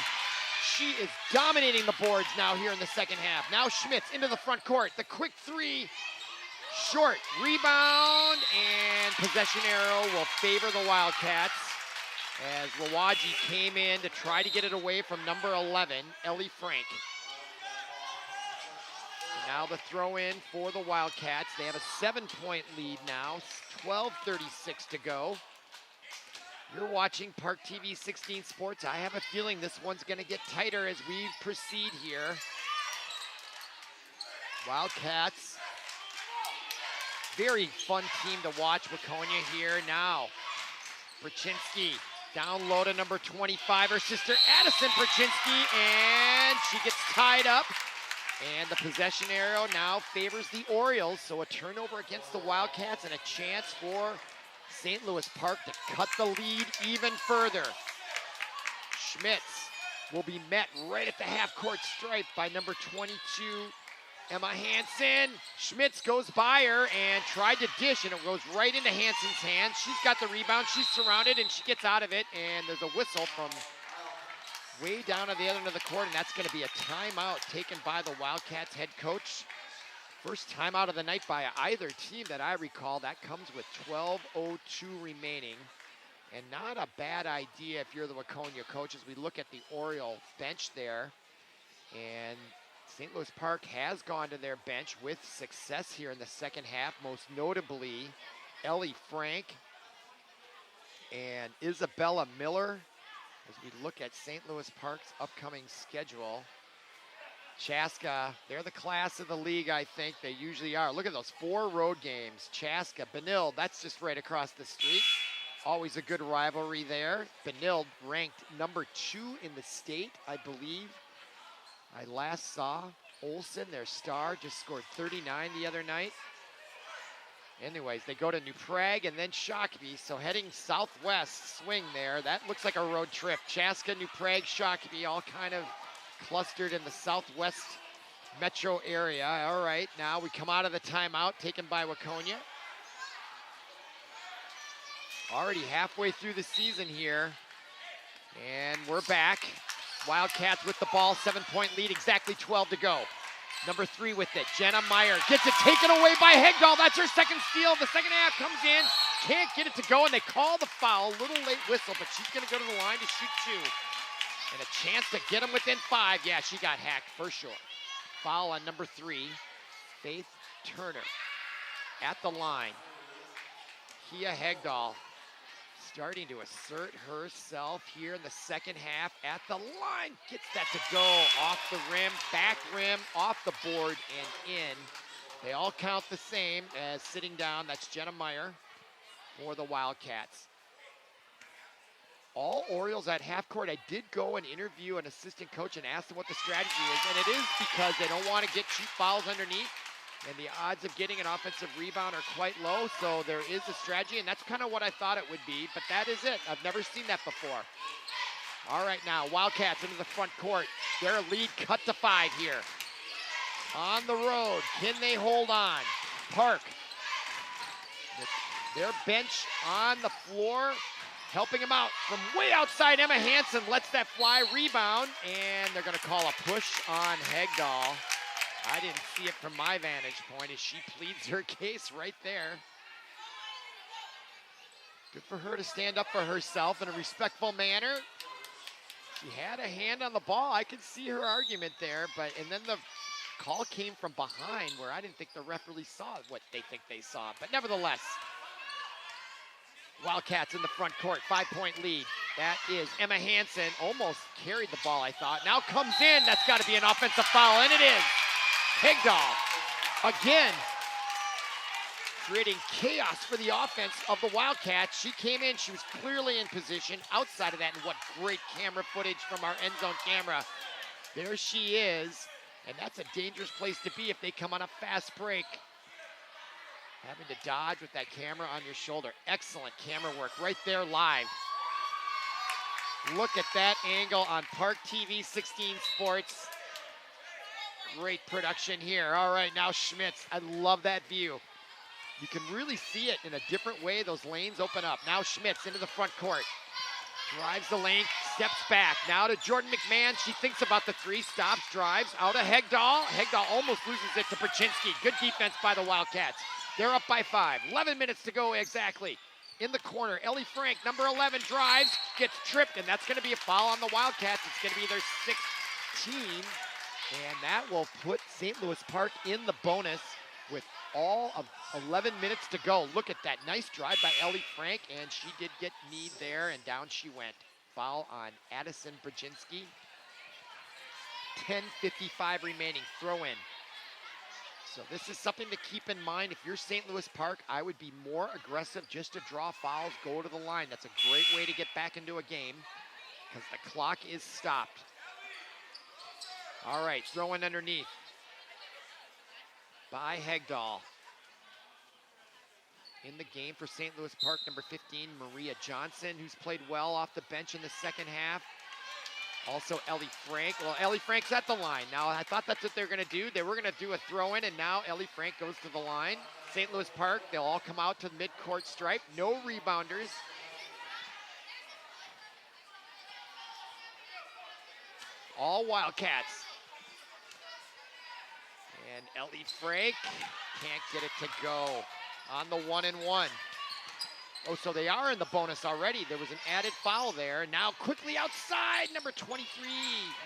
She is dominating the boards now here in the second half. Now Schmitz into the front court. The quick 3, short, rebound, and possession arrow will favor the Wildcats as Lawaji came in to try to get it away from number 11, Ellie Frank. Now the throw in for the Wildcats. They have a 7-point lead now, 12:36 to go. You're watching ParkTV 16 Sports. I have a feeling this one's gonna get tighter as we proceed here. Wildcats, very fun team to watch. Waconia here now. Brzezinski down low to number 25, her sister Addison Brzezinski, and she gets tied up. And the possession arrow now favors the Orioles, so a turnover against the Wildcats and a chance for St. Louis Park to cut the lead even further. Schmitz will be met right at the half-court stripe by number 22, Emma Hansen. Schmitz goes by her and tried to dish, and it goes right into Hansen's hands. She's got the rebound, she's surrounded, and she gets out of it, and there's a whistle from way down at the other end of the court, and that's going to be a timeout taken by the Wildcats head coach First timeout of the night by either team that I recall. That comes with 12:02 remaining. And not a bad idea if you're the Waconia coach as we look at the Oriole bench there. And St. Louis Park has gone to their bench with success here in the second half, most notably Ellie Frank and Isabella Miller as we look at St. Louis Park's upcoming schedule. Chaska, they're the class of the league, I think. They usually are. Look at those 4 road games. Chaska, Benilde, that's just right across the street. Always a good rivalry there. Benilde ranked number 2 in the state, I believe. I last saw Olson, their star, just scored 39 the other night. Anyways, they go to New Prague and then Shakopee, so heading southwest swing there. That looks like a road trip. Chaska, New Prague, Shakopee, all kind of clustered in the southwest metro area. All right, now we come out of the timeout taken by Waconia. Already halfway through the season here, and we're back. Wildcats with the ball, 7-point lead, exactly 12 to go. Number 3 with it, Jenna Meyer gets it taken away by Hegdahl. That's her second steal. The second half comes in, can't get it to go, and they call the foul. Little late whistle, but she's gonna go to the line to shoot 2. And a chance to get them within 5. Yeah, she got hacked for sure. Foul on number 3, Faith Turner. At the line, Kia Hegdahl starting to assert herself here in the second half. At the line, gets that to go off the rim, back rim, off the board, and in. They all count the same as sitting down. That's Jenna Meyer for the Wildcats. All Orioles at half court. I did go and interview an assistant coach and ask them what the strategy is, and it is because they don't want to get cheap fouls underneath, and the odds of getting an offensive rebound are quite low, so there is a strategy, and that's kind of what I thought it would be, but that is it. I've never seen that before. All right, now, Wildcats into the front court. Their lead cut to 5 here. On the road, can they hold on? Park, their bench on the floor, helping him out from way outside. Emma Hansen lets that fly, rebound, and they're gonna call a push on Hegdahl. I didn't see it from my vantage point as she pleads her case right there. Good for her to stand up for herself in a respectful manner. She had a hand on the ball. I could see her argument there, and then the call came from behind where I didn't think the ref really saw what they think they saw. But nevertheless, Wildcats in the front court, 5-point lead. That is Emma Hansen, almost carried the ball, I thought. Now comes in, that's gotta be an offensive foul, and it is. Hegdahl, again, creating chaos for the offense of the Wildcats. She came in, she was clearly in position. Outside of that, and what great camera footage from our end zone camera. There she is, and that's a dangerous place to be if they come on a fast break. Having to dodge with that camera on your shoulder. Excellent camera work right there live. Look at that angle on ParkTV 16 Sports. Great production here. All right, now Schmitz. I love that view. You can really see it in a different way. Those lanes open up. Now Schmitz into the front court. Drives the lane, steps back. Now to Jordan McMahon. She thinks about the 3, stops, drives. Out to Hegdahl. Hegdahl almost loses it to Brzezinski. Good defense by the Wildcats. They're up by 5. 11 minutes to go exactly. In the corner, Ellie Frank, number 11, drives, gets tripped, and that's going to be a foul on the Wildcats. It's going to be their 6th team, and that will put St. Louis Park in the bonus with all of 11 minutes to go. Look at that nice drive by Ellie Frank, and she did get kneed there, and down she went. Foul on Addison Brzezinski. 10:55 remaining, throw in. So this is something to keep in mind. If you're St. Louis Park, I would be more aggressive just to draw fouls, go to the line. That's a great way to get back into a game because the clock is stopped. All right, throw in underneath by Hegdahl. In the game for St. Louis Park, number 15, Maria Johnson, who's played well off the bench in the second half. Also Ellie Frank. Well, Ellie Frank's at the line. Now, I thought that's what they're going to do. They were going to do a throw-in, and now Ellie Frank goes to the line. St. Louis Park, they'll all come out to the mid-court stripe. No rebounders. All Wildcats. And Ellie Frank can't get it to go on the 1-and-1. Oh, so they are in the bonus already. There was an added foul there. Now quickly outside, number 23,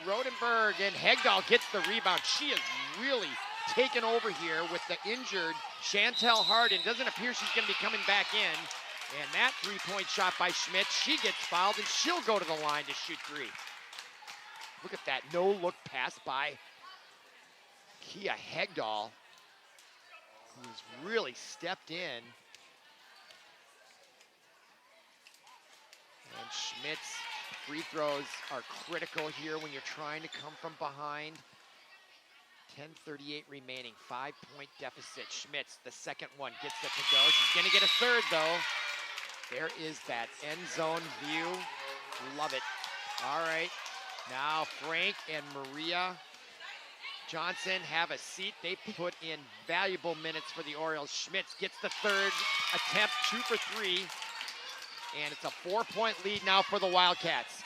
Rodenberg, and Hegdahl gets the rebound. She is really taken over here with the injured Chantel Hardin. Doesn't appear she's going to be coming back in. And that three-point shot by Schmitz, she gets fouled, and she'll go to the line to shoot three. Look at that no-look pass by Kia Hegdahl, who's really stepped in. And Schmitz, free throws are critical here when you're trying to come from behind. 10:38 remaining, 5-point deficit. Schmitz, the second one, gets it to go. She's gonna get a third though. There is that end zone view. Love it. All right, now Frank and Maria Johnson have a seat. They put in valuable minutes for the Orioles. Schmitz gets the third attempt, 2 for 3. And it's a 4-point lead now for the Wildcats.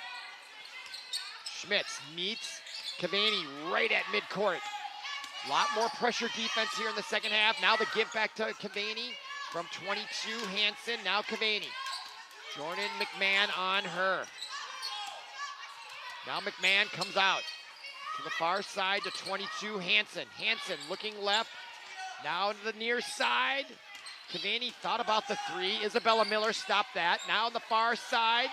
Schmitz meets Cavani right at midcourt. A lot more pressure defense here in the second half. Now the give back to Cavani from 22, Hansen, now Cavani. Jordan McMahon on her. Now McMahon comes out to the far side to 22, Hansen. Hansen looking left, now to the near side. Cavani thought about the three. Isabella Miller stopped that. Now on the far side,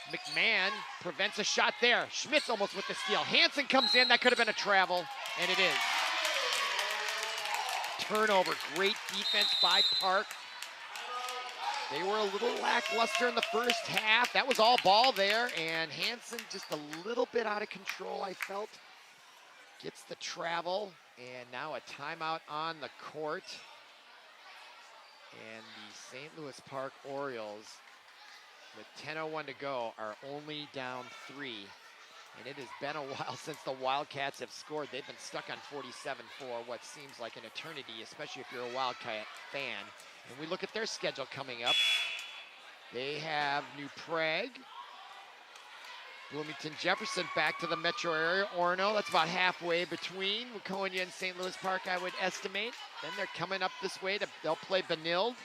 McMahon prevents a shot there. Schmitz almost with the steal. Hansen comes in. That could have been a travel, and it is. Turnover. Great defense by Park. They were a little lackluster in the first half. That was all ball there, and Hansen just a little bit out of control, I felt. Gets the travel, and now a timeout on the court. And the St. Louis Park Orioles, with 10:01 to go, are only down 3. And it has been a while since the Wildcats have scored. They've been stuck on 47 for what seems like an eternity, especially if you're a Wildcat fan. And we look at their schedule coming up. They have New Prague, Bloomington Jefferson back to the metro area. Orono, that's about halfway between Waconia and St. Louis Park, I would estimate. Then they're coming up this way. They'll play Benilde.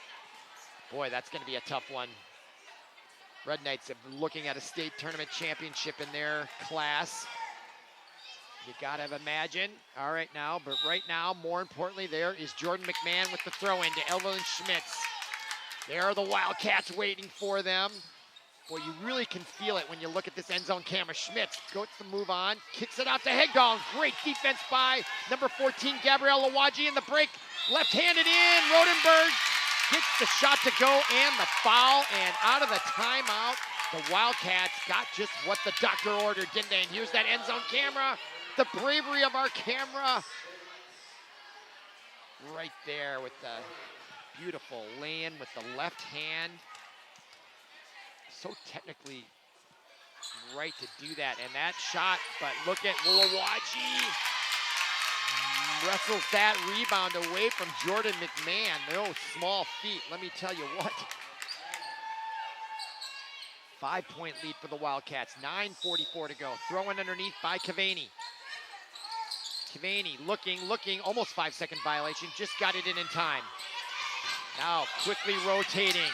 Boy, that's going to be a tough one. Red Knights are looking at a state tournament championship in their class. You got to imagine. All right now, but right now, more importantly, there is Jordan McMahon with the throw-in to Evelyn Schmitz. There are the Wildcats waiting for them. Boy, you really can feel it when you look at this end zone camera. Schmitz goes to move on, kicks it out to Hegdahl. Great defense by number 14, Gabrielle Lawaji in the break. Left-handed in, Rodenberg gets the shot to go and the foul, and out of the timeout, the Wildcats got just what the doctor ordered, didn't they? And here's that end zone camera, the bravery of our camera. Right there with the beautiful lay-in with the left hand. So technically right to do that, and that shot, but look at Lawaji wrestles that rebound away from Jordan McMahon. No small feat, let me tell you what. 5-point lead for the Wildcats, 9:44 to go. Throw-in underneath by Cavani. Cavani looking, almost 5-second violation, just got it in time. Now quickly rotating.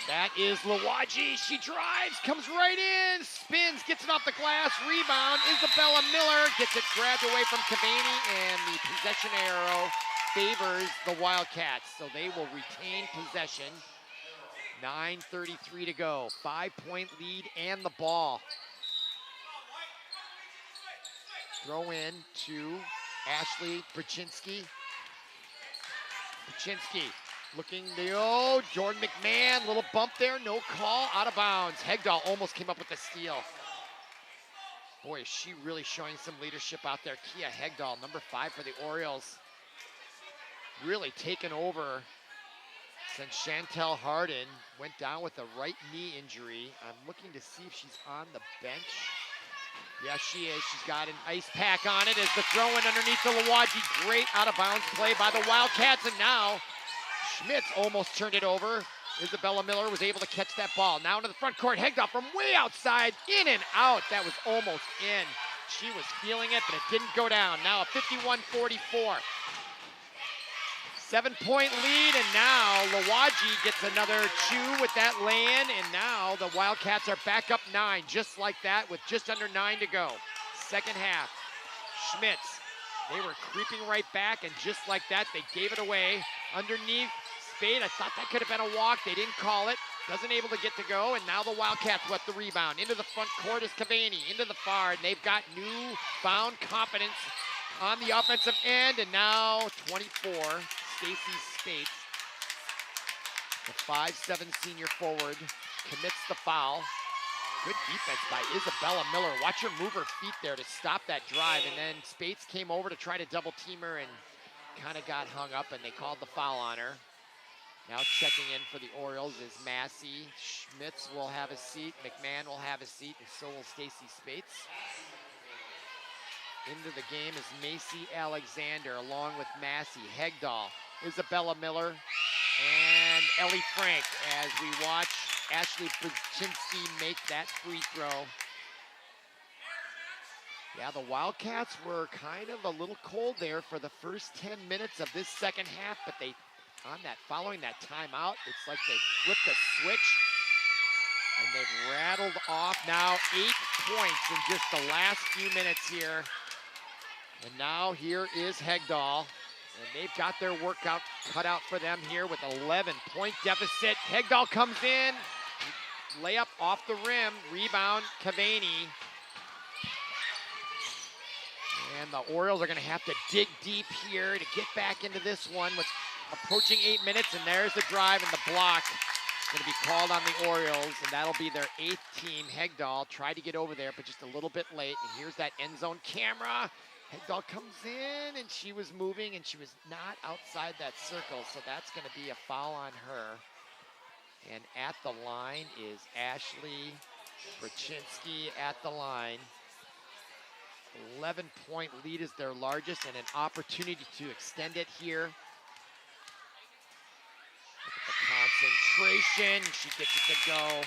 That is Lawaji. She drives, comes right in, spins, gets it off the glass, rebound. Isabella Miller gets it grabbed away from Cavani, and the possession arrow favors the Wildcats. So they will retain possession. 9:33 to go. 5-point lead and the ball. Throw in to Ashley Brzezinski. Looking to Jordan McMahon, little bump there, no call, out of bounds. Hegdahl almost came up with the steal. Boy, is she really showing some leadership out there. Kia Hegdahl, number 5 for the Orioles. Really taken over since Chantel Hardin went down with a right knee injury. I'm looking to see if she's on the bench. Yes, she is. She's got an ice pack on it as the throw-in underneath the Lawaji. Great out-of-bounds play by the Wildcats, and now Schmitz almost turned it over. Isabella Miller was able to catch that ball. Now into the front court, Hegdahl from way outside, in and out. That was almost in. She was feeling it, but it didn't go down. Now a 51-44. 7-point lead, and now Lawaji gets another chew with that lay-in, and now the Wildcats are back up 9, just like that, with just under 9 to go. Second half. Schmitz, they were creeping right back, and just like that, they gave it away. Underneath, Spade, I thought that could have been a walk. They didn't call it. Doesn't able to get to go, and now the Wildcats with the rebound. Into the front court is Cavani, into the far, and they've got newfound confidence on the offensive end, and now 24, Stacey Spates, the 5'7" senior forward, commits the foul. Good defense by Isabella Miller. Watch her move her feet there to stop that drive, and then Spates came over to try to double team her and kind of got hung up, and they called the foul on her. Now checking in for the Orioles is Massey. Schmitz will have a seat, McMahon will have a seat, and so will Stacey Spates. Into the game is Macy Alexander along with Massey, Hegdahl, Isabella Miller, and Ellie Frank as we watch Ashley Brzezinski make that free throw. Yeah, the Wildcats were kind of a little cold there for the first 10 minutes of this second half, but they, following that timeout, it's like they flipped a switch and they've rattled off now 8 points in just the last few minutes here. And now here is Hegdahl, and they've got their workout cut out for them here with 11-point deficit. Hegdahl comes in, layup off the rim, rebound, Cavani. And the Orioles are gonna have to dig deep here to get back into this one with approaching 8 minutes, and there's the drive and the block. Gonna be called on the Orioles, and that'll be their 8th team. Hegdahl tried to get over there, but just a little bit late. And here's that end zone camera. Hegdahl comes in, and she was moving, and she was not outside that circle, so that's gonna be a foul on her. And at the line is Ashley Brzezinski at the line. 11-point lead is their largest, and an opportunity to extend it here. Look at the concentration. She gets it to go.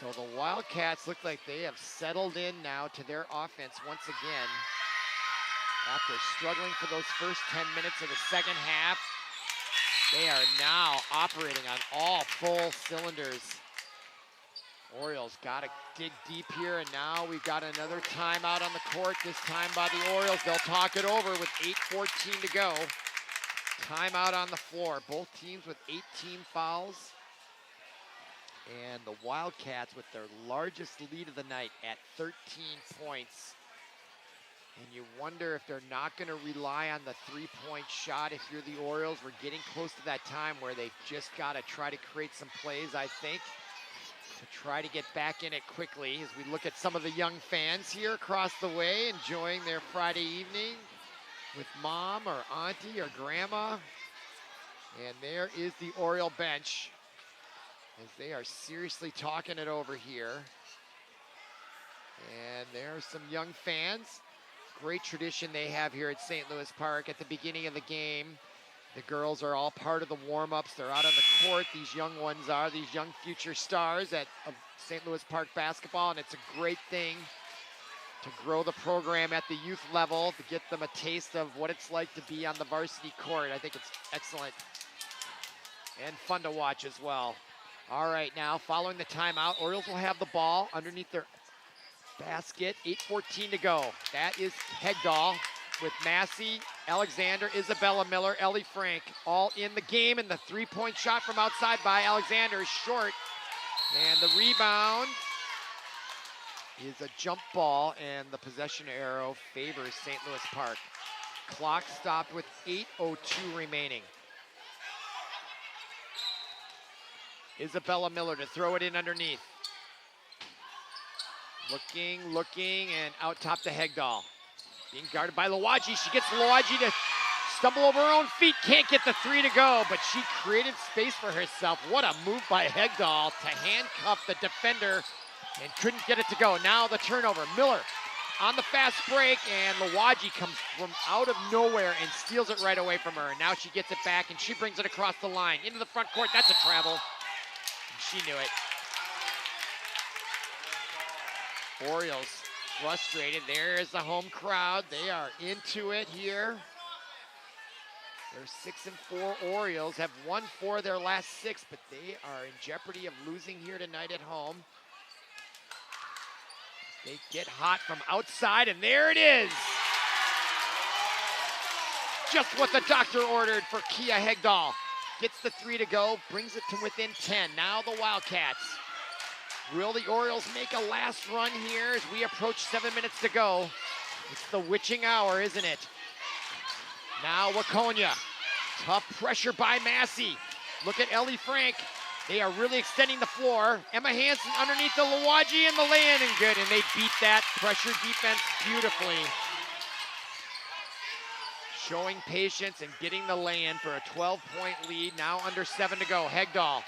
So the Wildcats look like they have settled in now to their offense once again. After struggling for those first 10 minutes of the second half, they are now operating on all full cylinders. Orioles got to dig deep here, and now we've got another timeout on the court, this time by the Orioles. They'll talk it over with 8:14 to go. Timeout on the floor. Both teams with 8 team fouls. And the Wildcats with their largest lead of the night at 13 points. And you wonder if they're not going to rely on the 3-point shot if you're the Orioles. We're getting close to that time where they've just got to try to create some plays, I think, to try to get back in it quickly as we look at some of the young fans here across the way enjoying their Friday evening with mom or auntie or grandma. And there is the Oriole bench as they are seriously talking it over here. And there are some young fans. Great tradition they have here at St. Louis Park at the beginning of the game. The girls are all part of the warm-ups. They're out on the court. These young ones are, these young future stars of St. Louis Park basketball, and it's a great thing to grow the program at the youth level, to get them a taste of what it's like to be on the varsity court. I think it's excellent and fun to watch as well. All right, now following the timeout, Orioles will have the ball underneath their basket. 8:14 to go. That is Hegdahl with Massey, Alexander, Isabella Miller, Ellie Frank, all in the game. And the 3-point shot from outside by Alexander is short. And the rebound is a jump ball, and the possession arrow favors St. Louis Park. Clock stopped with 8:02 remaining. Isabella Miller to throw it in underneath. Looking, and out top to Hegdahl. Being guarded by Lawaji. She gets Lawaji to stumble over her own feet. Can't get the 3 to go, but she created space for herself. What a move by Hegdahl to handcuff the defender and couldn't get it to go. Now the turnover. Miller on the fast break, and Lawaji comes from out of nowhere and steals it right away from her. Now she gets it back, and she brings it across the line into the front court. That's a travel. She knew it. Orioles frustrated. There's the home crowd. They are into it here. They're 6-4 Orioles, have won 4 of their last 6, but they are in jeopardy of losing here tonight at home. They get hot from outside, and there it is. Just what the doctor ordered for Kia Hegdahl. Gets the 3 to go, brings it to within 10. Now the Wildcats. Will the Orioles make a last run here as we approach 7 minutes to go? It's the witching hour, isn't it? Now Waconia. Tough pressure by Massey. Look at Ellie Frank. They are really extending the floor. Emma Hansen underneath the Lawaji and the lay-in, and good. And they beat that pressure defense beautifully. Showing patience and getting the lay-in for a 12-point lead. Now under 7 to go. Hegdahl.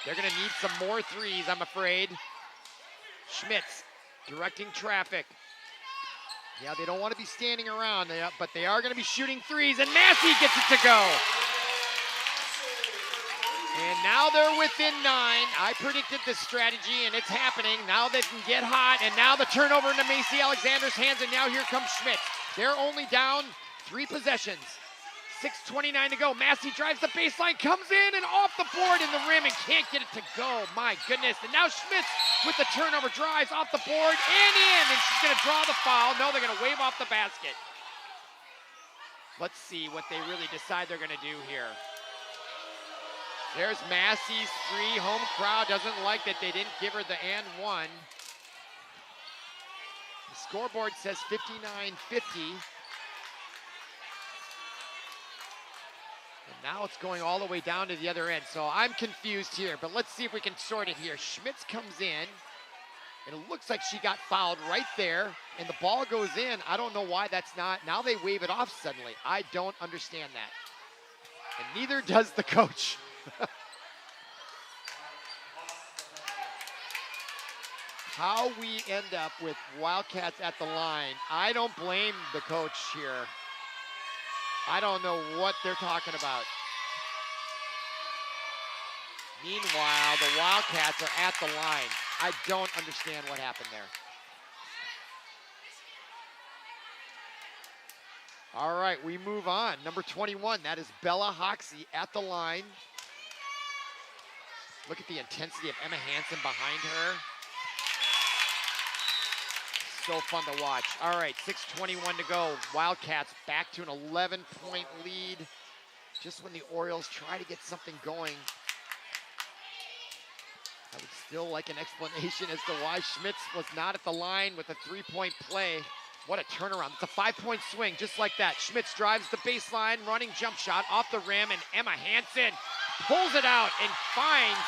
They're going to need some more threes, I'm afraid. Schmitz directing traffic. Yeah, they don't want to be standing around, but they are going to be shooting threes, and Massey gets it to go. And now they're within 9. I predicted this strategy, and it's happening. Now they can get hot, and now the turnover into Macy Alexander's hands, and now here comes Schmitz. They're only down 3 possessions. 6:29 to go. Massey drives the baseline, comes in and off the board in the rim and can't get it to go. My goodness. And now Schmitz with the turnover drives off the board and in. And she's going to draw the foul. No, they're going to wave off the basket. Let's see what they really decide they're going to do here. There's Massey's 3. Home crowd doesn't like that they didn't give her the and one. The scoreboard says 59-50. And now it's going all the way down to the other end. So I'm confused here, but let's see if we can sort it here. Schmitz comes in, and it looks like she got fouled right there, and the ball goes in. I don't know why that's not. Now they wave it off suddenly. I don't understand that. And neither does the coach. How we end up with Wildcats at the line, I don't blame the coach here. I don't know what they're talking about. Meanwhile, the Wildcats are at the line. I don't understand what happened there. All right, we move on. Number 21, that is Bella Hoxie at the line. Look at the intensity of Emma Hansen behind her. So fun to watch. All right, 6:21 to go. Wildcats back to an 11-point lead. Just when the Orioles try to get something going. I would still like an explanation as to why Schmitz was not at the line with a 3-point play. What a turnaround. It's a 5-point swing, just like that. Schmitz drives the baseline, running jump shot off the rim, and Emma Hansen pulls it out and finds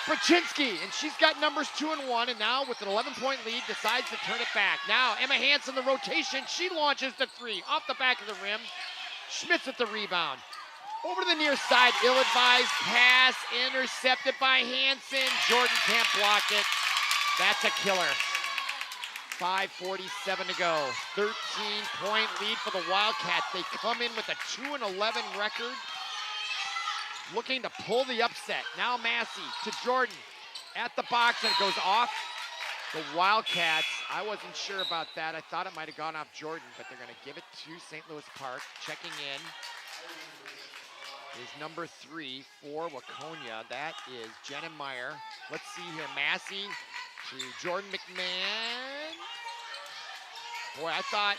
Brzezinski, and she's got numbers 2 and 1, and now with an 11-point lead, decides to turn it back. Now Emma Hansen, the rotation, she launches the 3 off the back of the rim. Schmitz with the rebound. Over to the near side, ill-advised pass, intercepted by Hansen. Jordan can't block it. That's a killer. 5:47 to go. 13-point lead for the Wildcats. They come in with a 2-11 record, looking to pull the upset. Now Massey to Jordan at the box, and it goes off the Wildcats. I wasn't sure about that. I thought it might have gone off Jordan, but they're going to give it to St. Louis Park. Checking in is number 3 for Waconia. That is Jenna Meyer. Let's see here. Massey to Jordan McMahon. Boy, I thought,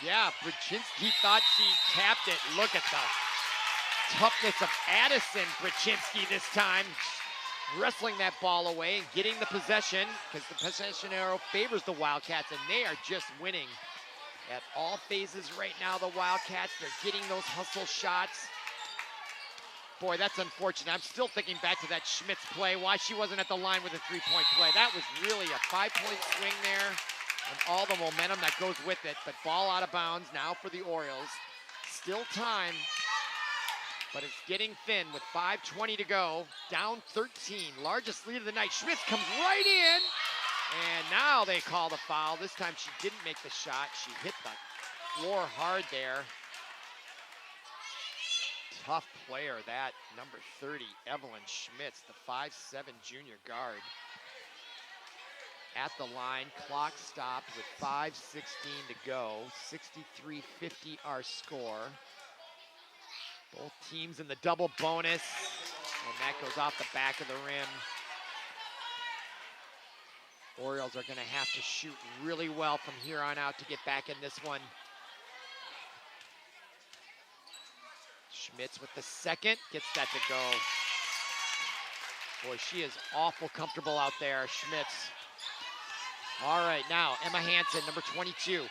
yeah, Brzezinski thought she tapped it. Look at the toughness of Addison Brzezinski this time. Wrestling that ball away and getting the possession, because the possession arrow favors the Wildcats, and they are just winning at all phases right now. The Wildcats, they're getting those hustle shots. Boy, that's unfortunate. I'm still thinking back to that Schmitz play, why she wasn't at the line with a 3-point play. That was really a 5-point swing there, and all the momentum that goes with it. But ball out of bounds now for the Orioles. Still time, but it's getting thin with 5:20 to go. Down 13, largest lead of the night. Schmitz comes right in, and now they call the foul. This time she didn't make the shot. She hit the floor hard there. Tough player, that number 30, Evelyn Schmitz, the 5'7" junior guard. at the line. Clock stopped with 5:16 to go. 63-50 our score. Both teams in the double bonus, and that goes off the back of the rim. Orioles are going to have to shoot really well from here on out to get back in this one. Schmitz with the second, gets that to go. Boy, she is awful comfortable out there, Schmitz. All right, now Emma Hansen, number 22.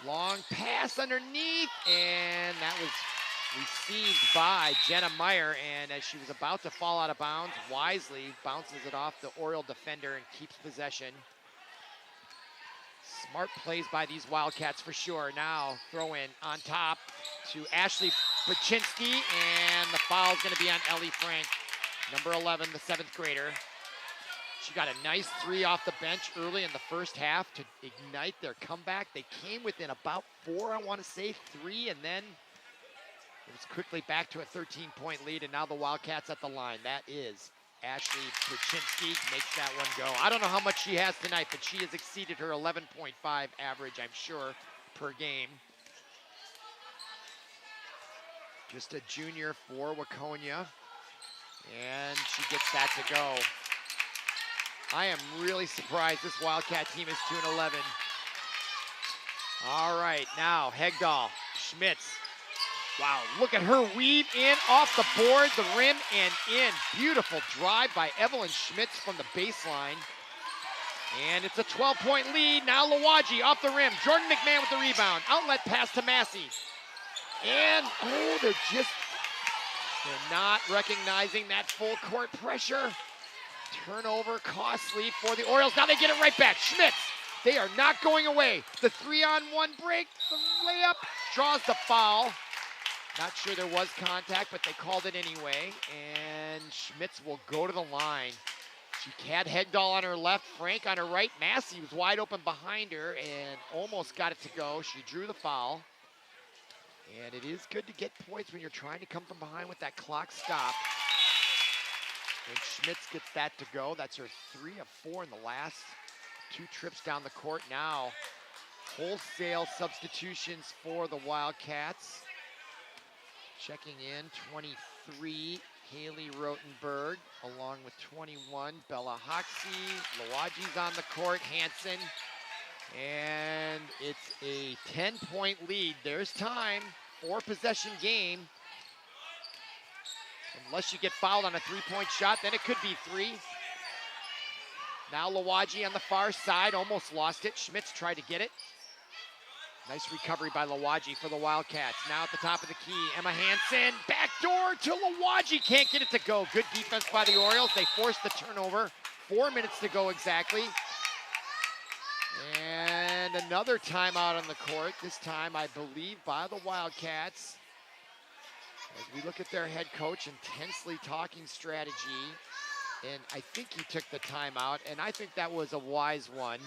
Long pass underneath, and that was received by Jenna Meyer, and as she was about to fall out of bounds, wisely bounces it off the Oriole defender and keeps possession. Smart plays by these Wildcats for sure. Now throw in on top to Ashley Paczynski, and the foul is going to be on Ellie Frank, number 11, the 7th grader. She got a nice 3 off the bench early in the first half to ignite their comeback. They came within about 4, I want to say, 3, and then it was quickly back to a 13-point lead, and now the Wildcats at the line. That is Ashley Paczynski, makes that one go. I don't know how much she has tonight, but she has exceeded her 11.5 average, I'm sure, per game. Just a junior for Waconia, and she gets that to go. I am really surprised this Wildcat team is 2-11. All right, now Hegdahl, Schmitz. Wow, look at her weave in off the board, the rim, and in. Beautiful drive by Evelyn Schmitz from the baseline. And it's a 12-point lead. Now Lawaji off the rim. Jordan McMahon with the rebound. Outlet pass to Massey. And, oh, they're not recognizing that full court pressure. Turnover costly for the Orioles. Now they get it right back. Schmitz, they are not going away. The 3-on-1 break, the layup, draws the foul. Not sure there was contact, but they called it anyway. And Schmitz will go to the line. She had Hegdahl on her left, Frank on her right. Massey was wide open behind her and almost got it to go. She drew the foul. And it is good to get points when you're trying to come from behind with that clock stop. And Schmitz gets that to go. That's her 3 of 4 in the last 2 trips down the court. Now, wholesale substitutions for the Wildcats. Checking in, 23, Haley Rotenberg, along with 21, Bella Hoxie. Lawaji's on the court, Hansen. And it's a 10-point lead. There's time, 4-possession game. Unless you get fouled on a 3-point shot, then it could be 3. Now Lawaji on the far side, almost lost it. Schmitz tried to get it. Nice recovery by Lawaji for the Wildcats. Now at the top of the key, Emma Hansen, backdoor to Lawaji, can't get it to go. Good defense by the Orioles. They forced the turnover. 4 minutes to go exactly. And another timeout on the court, this time I believe by the Wildcats. As we look at their head coach intensely talking strategy, and I think he took the timeout, and I think that was a wise one.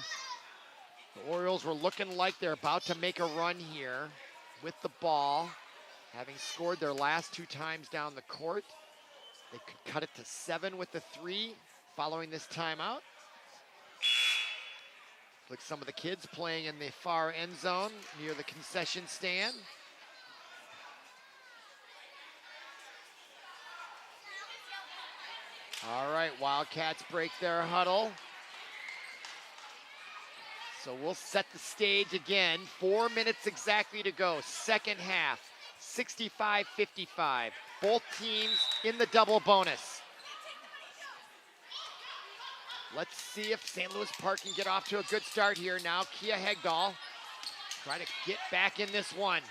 The Orioles were looking like they're about to make a run here with the ball, having scored their last 2 times down the court. They could cut it to 7 with the 3 following this timeout. Look, some of the kids playing in the far end zone near the concession stand. All right, Wildcats break their huddle. So we'll set the stage again. 4 minutes exactly to go. Second half, 65-55. Both teams in the double bonus. Let's see if St. Louis Park can get off to a good start here now. Kia Hegdahl try to get back in this one.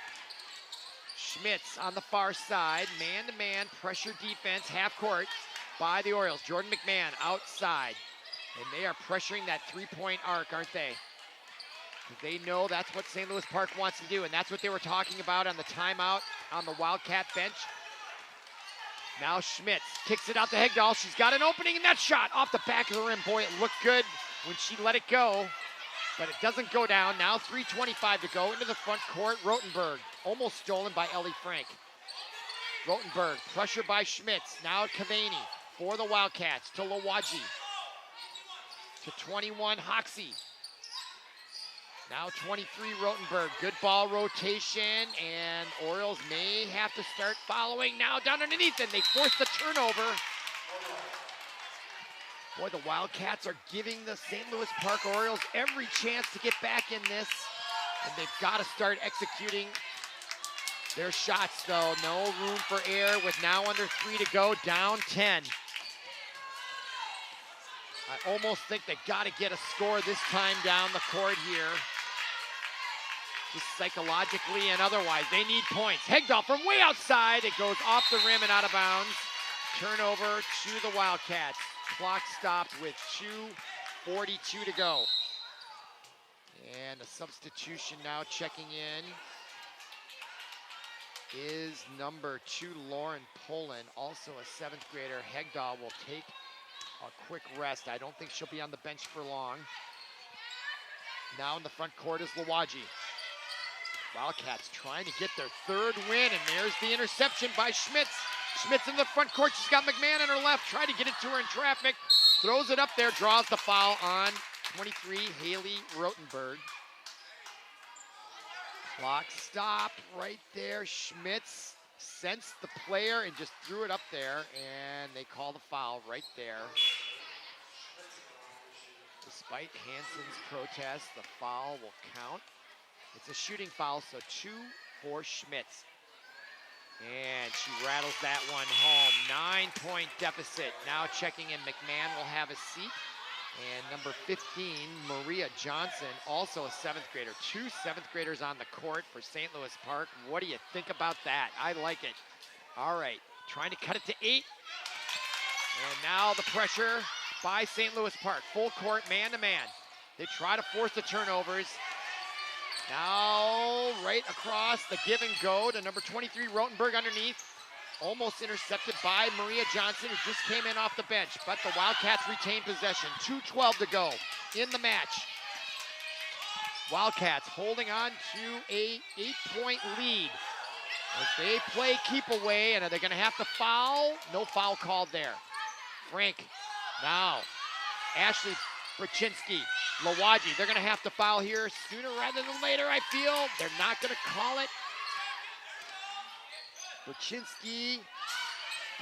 Schmitz on the far side, man-to-man pressure defense, half court by the Orioles. Jordan McMahon outside. And they are pressuring that 3-point arc, aren't they? They know that's what St. Louis Park wants to do, and that's what they were talking about on the timeout on the Wildcat bench. Now Schmitz kicks it out to Hegdahl. She's got an opening, and that shot off the back of the rim. Boy, it looked good when she let it go, but it doesn't go down. Now 3:25 to go into the front court. Rotenberg, almost stolen by Ellie Frank. Rotenberg, pressure by Schmitz. Now Cavani for the Wildcats to Lawaji. to 21, Hoxie. Now 23, Rotenberg. Good ball rotation, and Orioles may have to start following. Now down underneath, and they force the turnover. Boy, the Wildcats are giving the St. Louis Park Orioles every chance to get back in this, and they've got to start executing their shots, though. No room for error with now under 3 to go, down 10. I almost think they got to get a score this time down the court here. Just psychologically and otherwise, they need points. Hegdahl from way outside. It goes off the rim and out of bounds. Turnover to the Wildcats. Clock stopped with 2:42 to go. And a substitution now checking in is number 2, Lauren Poland, also a 7th grader. Hegdahl will take a quick rest. I don't think she'll be on the bench for long. Now in the front court is Lawaji. Wildcats trying to get their 3rd win, and there's the interception by Schmitz. Schmitz in the front court. She's got McMahon on her left. Tried to get it to her in traffic. Throws it up there, draws the foul on 23, Haley Rotenberg. Clock stopped right there. Schmitz sensed the player and just threw it up there, and they call the foul right there. Despite Hansen's protest, the foul will count. It's a shooting foul, so 2 for Schmitz. And she rattles that one home. 9-point deficit. Now checking in, McMahon will have a seat. And number 15, Maria Johnson, also a 7th grader. 2 7th graders on the court for St. Louis Park. What do you think about that? I like it. All right, trying to cut it to 8. And now the pressure by St. Louis Park. Full court, man-to-man. They try to force the turnovers. Now right across the give and go to number 23, Rotenberg underneath. Almost intercepted by Maria Johnson, who just came in off the bench. But the Wildcats retain possession. 2:12 to go in the match. Wildcats holding on to a 8-point lead as they play keep away. And are they going to have to foul? No foul called there. Frank now. Ashley Brzezinski. Lawaji, they're going to have to foul here sooner rather than later, I feel. They're not going to call it. Brzezinski,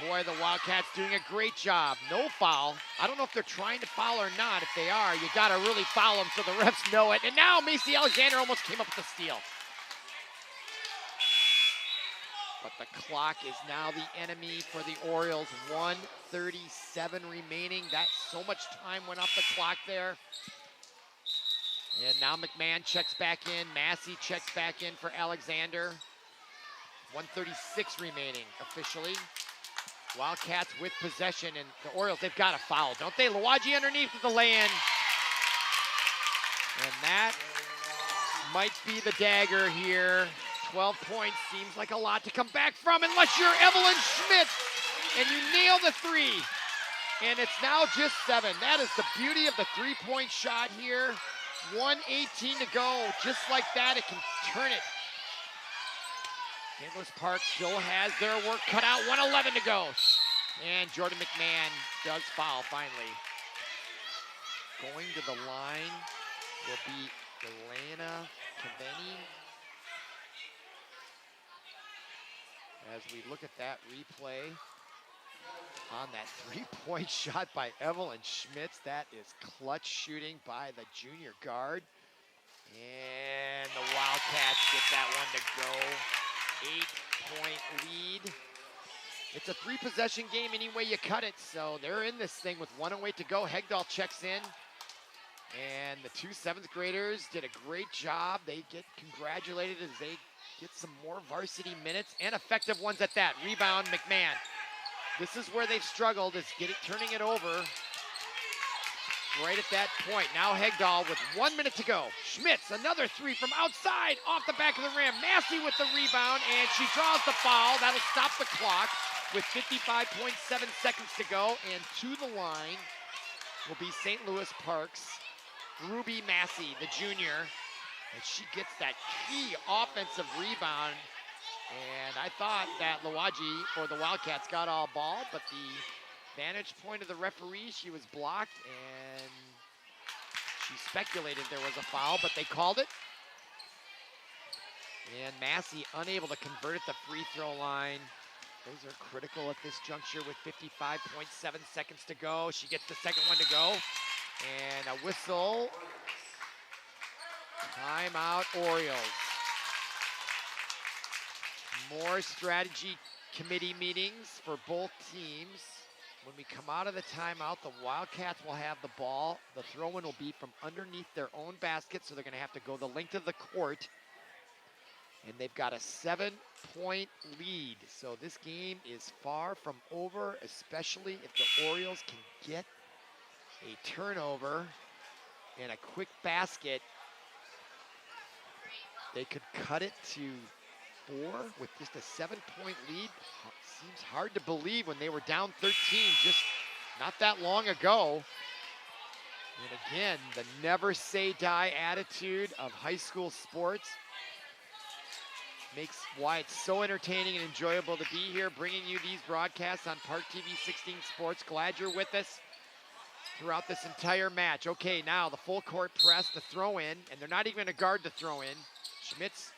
boy, the Wildcats doing a great job. No foul. I don't know if they're trying to foul or not. If they are, you got to really foul them so the refs know it. And now Macy Alexander almost came up with a steal. But the clock is now the enemy for the Orioles. 1:37 remaining. That's so much time went off the clock there. And now McMahon checks back in. Massey checks back in for Alexander. 1:36 remaining officially. Wildcats with possession, and the Orioles, they've got a foul, don't they? Lawaji underneath with the lay-in. And that might be the dagger here. 12 points seems like a lot to come back from unless you're Evelyn Schmitz and you nail the 3. And it's now just 7. That is the beauty of the 3-point shot here. 1:18 to go. Just like that, it can turn it. St. Louis Park still has their work cut out. 1:11 to go. And Jordan McMahon does foul finally. Going to the line will be Elena Caveni. As we look at that replay on that 3-point shot by Evelyn Schmitz. That is clutch shooting by the junior guard. And the Wildcats get that one to go. 8-point lead. It's a 3-possession game any way you cut it, so they're in this thing with 1:08 to go. Hegdahl checks in. And the 2 7th graders did a great job. They get congratulated as they get some more varsity minutes and effective ones at that. Rebound, McMahon. This is where they've struggled, is turning it over right at that point. Now Hegdahl with 1 minute to go. Schmitz, another 3 from outside, off the back of the rim. Massey with the rebound, and she draws the foul. That'll stop the clock with 55.7 seconds to go. And to the line will be St. Louis Park's Ruby Massey, the junior. And she gets that key offensive rebound. And I thought that Lawaji for the Wildcats got all ball, but the vantage point of the referee, she was blocked, and She speculated there was a foul, but they called it. And Massey unable to convert at the free throw line. Those are critical at this juncture with 55.7 seconds to go. She gets the second one to go. And a whistle. Timeout, Orioles. More strategy committee meetings for both teams. When we come out of the timeout, the Wildcats will have the ball. The throw-in will be from underneath their own basket, so they're going to have to go the length of the court. And they've got a 7-point lead. So this game is far from over, especially if the Orioles can get a turnover and a quick basket. They could cut it to 4 with just a 7-point lead. Seems hard to believe when they were down 13 just not that long ago. And again, the never say die attitude of high school sports makes why it's so entertaining and enjoyable to be here, bringing you these broadcasts on ParkTV 16 Sports. Glad you're with us throughout this entire match. Okay, now the full court press, the throw in, and they're not even going to guard the throw in. Schmitz,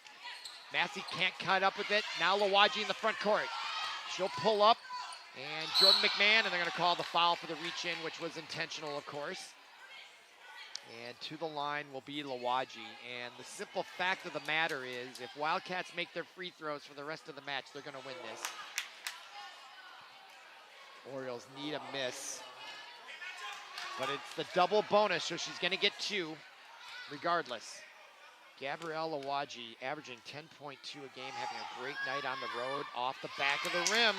Massey can't cut up with it. Now Lawaji in the front court. She'll pull up, and Jordan McMahon, and they're going to call the foul for the reach in, which was intentional, of course. And to the line will be Lawaji. And the simple fact of the matter is, if Wildcats make their free throws for the rest of the match, they're going to win this. Orioles need a miss. But it's the double bonus, so she's going to get 2 regardless. Gabrielle Lawaji averaging 10.2 a game, having a great night on the road off the back of the rim.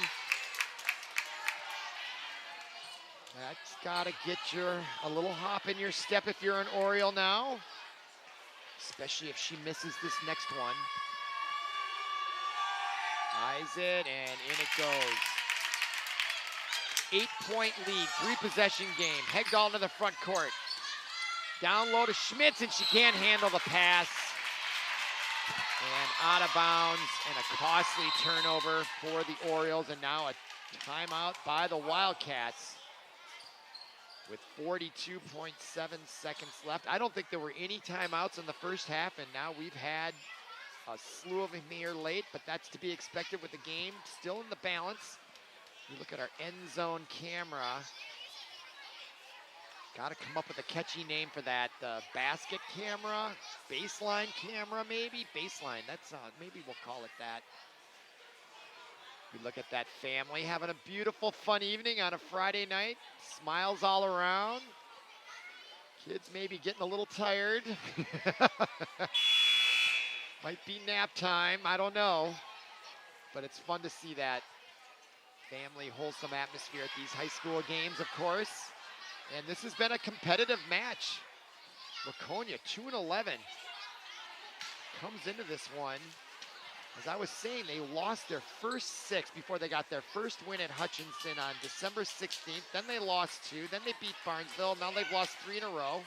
That's got to get a little hop in your step if you're an Oriole now, especially if she misses this next one. Eyes it, and in it goes. 8-point lead, 3-possession game. Hegdahl into the front court. Down low to Schmitz, and she can't handle the pass. And out of bounds, and a costly turnover for the Orioles, and now a timeout by the Wildcats with 42.7 seconds left. I don't think there were any timeouts in the first half, and now we've had a slew of them here late, but that's to be expected with the game still in the balance. You look at our end zone camera. Got to come up with a catchy name for that. Basket camera, baseline camera maybe? Baseline, that's maybe we'll call it that. We look at that family having a beautiful, fun evening on a Friday night. Smiles all around. Kids maybe getting a little tired. Might be nap time, I don't know. But it's fun to see that family, wholesome atmosphere at these high school games, of course. And this has been a competitive match. Waconia, 2-11, comes into this one. As I was saying, they lost their first 6 before they got their first win at Hutchinson on December 16th. Then they lost 2. Then they beat Barnesville. Now they've lost 3 in a row.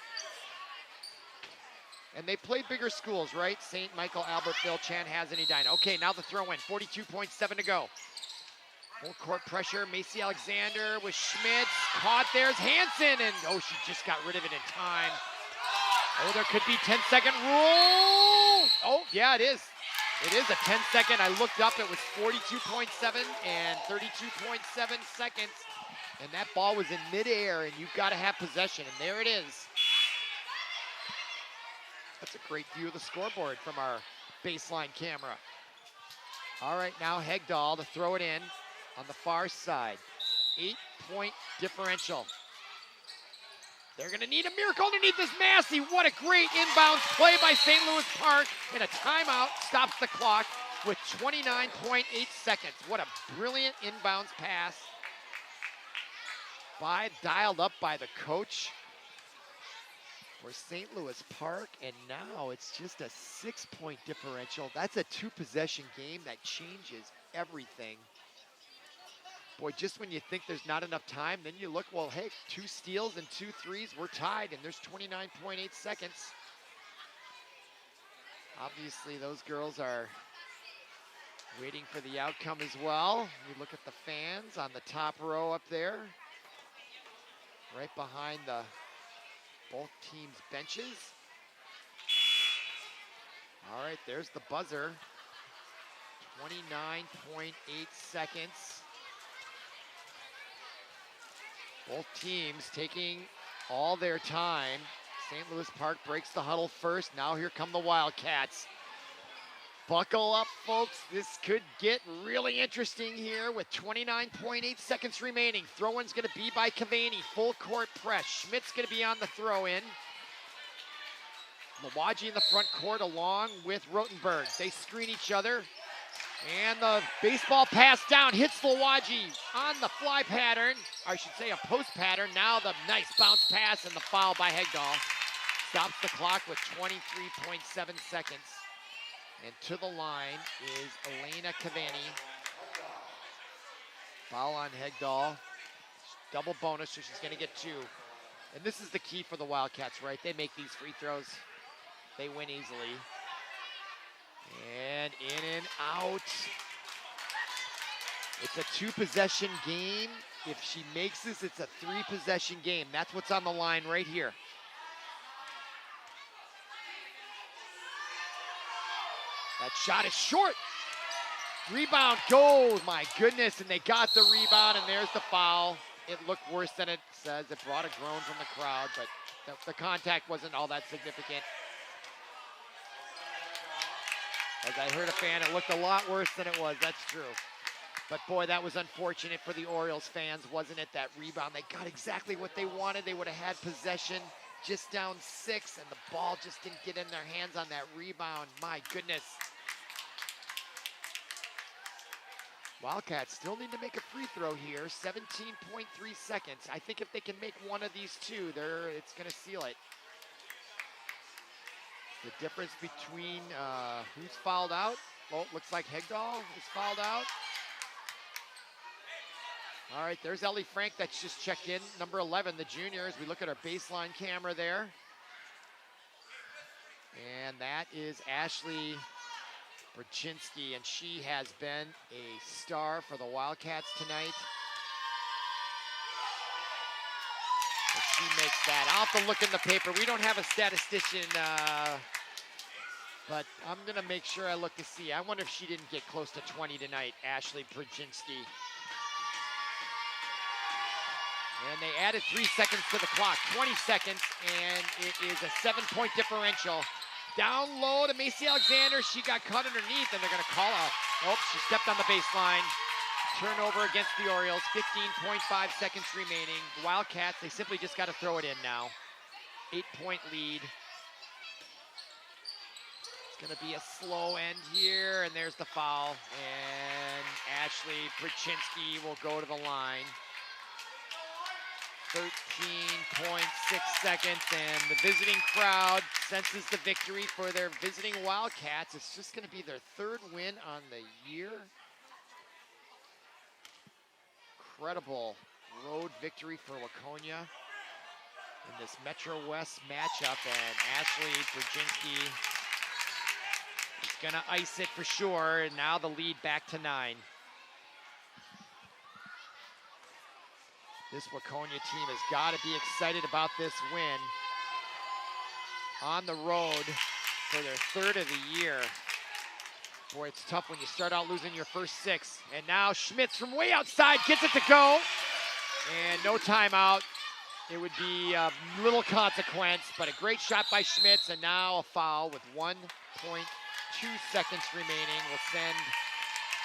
And they played bigger schools, right? St. Michael, Albertville, Chanhassen, Edina. Okay, now the throw-in, 42.7 to go. Full court pressure, Macy Alexander with Schmitz. Caught, there's Hansen, and oh, she just got rid of it in time. Oh, there could be 10-second rule. Oh, yeah, it is. It is a 10-second. I looked up, it was 42.7 and 32.7 seconds. And that ball was in midair, and you've got to have possession, and there it is. That's a great view of the scoreboard from our baseline camera. All right, now Hegdahl to throw it in on the far side. 8-point differential. They're gonna need a miracle underneath this Massey. What a great inbounds play by St. Louis Park. And a timeout stops the clock with 29.8 seconds. What a brilliant inbounds pass. Dialed up by the coach for St. Louis Park. And now it's just a 6-point differential. That's a 2-possession game. That changes everything. Boy, just when you think there's not enough time, then you look, well, hey, 2 steals and 2 threes, we're tied, and there's 29.8 seconds. Obviously, those girls are waiting for the outcome as well. You look at the fans on the top row up there, right behind the both teams' benches. All right, there's the buzzer. 29.8 seconds. Both teams taking all their time. St. Louis Park breaks the huddle first. Now here come the Wildcats. Buckle up, folks. This could get really interesting here with 29.8 seconds remaining. Throw-in's going to be by Cavani. Full court press. Schmidt's going to be on the throw-in. Lawaji in the front court along with Rotenberg. They screen each other. And the baseball pass down hits Lawaji on the fly pattern. Or I should say a post pattern. Now the nice bounce pass and the foul by Hegdahl. Stops the clock with 23.7 seconds. And to the line is Elena Cavani. Foul on Hegdahl. Double bonus, so she's going to get 2. And this is the key for the Wildcats, right? They make these free throws. They win easily. And in and out. It's a 2-possession game. If she makes this, it's a 3-possession game. That's what's on the line right here. That shot is short. Rebound goes, my goodness, and they got the rebound, and there's the foul. It looked worse than it says. It brought a groan from the crowd, but the contact wasn't all that significant. As I heard a fan, it looked a lot worse than it was, that's true. But boy, that was unfortunate for the Orioles fans, wasn't it? That rebound, they got exactly what they wanted. They would have had possession, just down 6, and the ball just didn't get in their hands on that rebound. My goodness. Wildcats still need to make a free throw here. 17.3 seconds. I think if they can make one of these 2, it's going to seal it. The difference between who's fouled out. Well, it looks like Hegdahl is fouled out. All right, there's Ellie Frank that's just checked in. Number 11, the junior, as we look at our baseline camera there. And that is Ashley Brzezinski, and she has been a star for the Wildcats tonight. And she makes that. I'll have to look in the paper. We don't have a statistician, but I'm going to make sure I look to see. I wonder if she didn't get close to 20 tonight, Ashley Brzezinski. And they added 3 seconds to the clock, 20 seconds, and it is a 7-point differential. Down low to Macy Alexander. She got cut underneath, and they're going to call out. Oh, she stepped on the baseline. Turnover against the Orioles, 15.5 seconds remaining. The Wildcats, they simply just got to throw it in now. 8-point lead. It's going to be a slow end here, and there's the foul. And Ashley Brzezinski will go to the line. 13.6 seconds, and the visiting crowd senses the victory for their visiting Wildcats. It's just going to be their 3rd win on the year. Incredible road victory for Waconia in this Metro West matchup, and Ashley Brzezinski is going to ice it for sure, and now the lead back to 9. This Waconia team has got to be excited about this win on the road for their 3rd of the year. Boy, it's tough when you start out losing your first 6. And now Schmitz from way outside gets it to go. And no timeout. It would be little consequence, but a great shot by Schmitz. And now a foul with 1.2 seconds remaining will send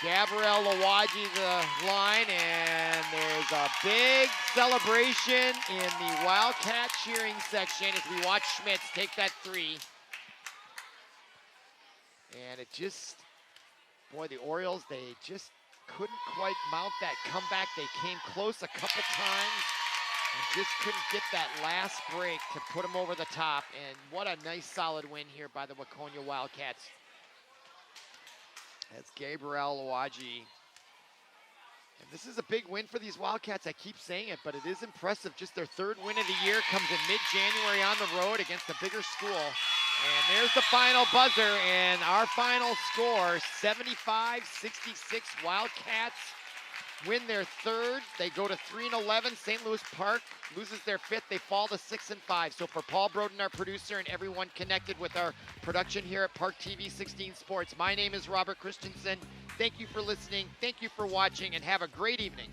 Gabrielle Lawaji the line, and there's a big celebration in the Wildcat cheering section as we watch Schmitz take that 3. And it just, boy, the Orioles, they just couldn't quite mount that comeback. They came close a couple times and just couldn't get that last break to put them over the top. And what a nice solid win here by the Waconia Wildcats. That's Gabrielle Lawaji. And this is a big win for these Wildcats. I keep saying it, but it is impressive. Just their 3rd win of the year comes in mid-January on the road against a bigger school. And there's the final buzzer, and our final score, 75-66 Wildcats win their third. They go to 3-11. St. Louis Park loses their fifth. They fall to 6-5. So for Paul Broden, our producer, and everyone connected with our production here at Park TV 16 Sports, my name is Robert Christensen. Thank you for listening. Thank you for watching, and have a great evening.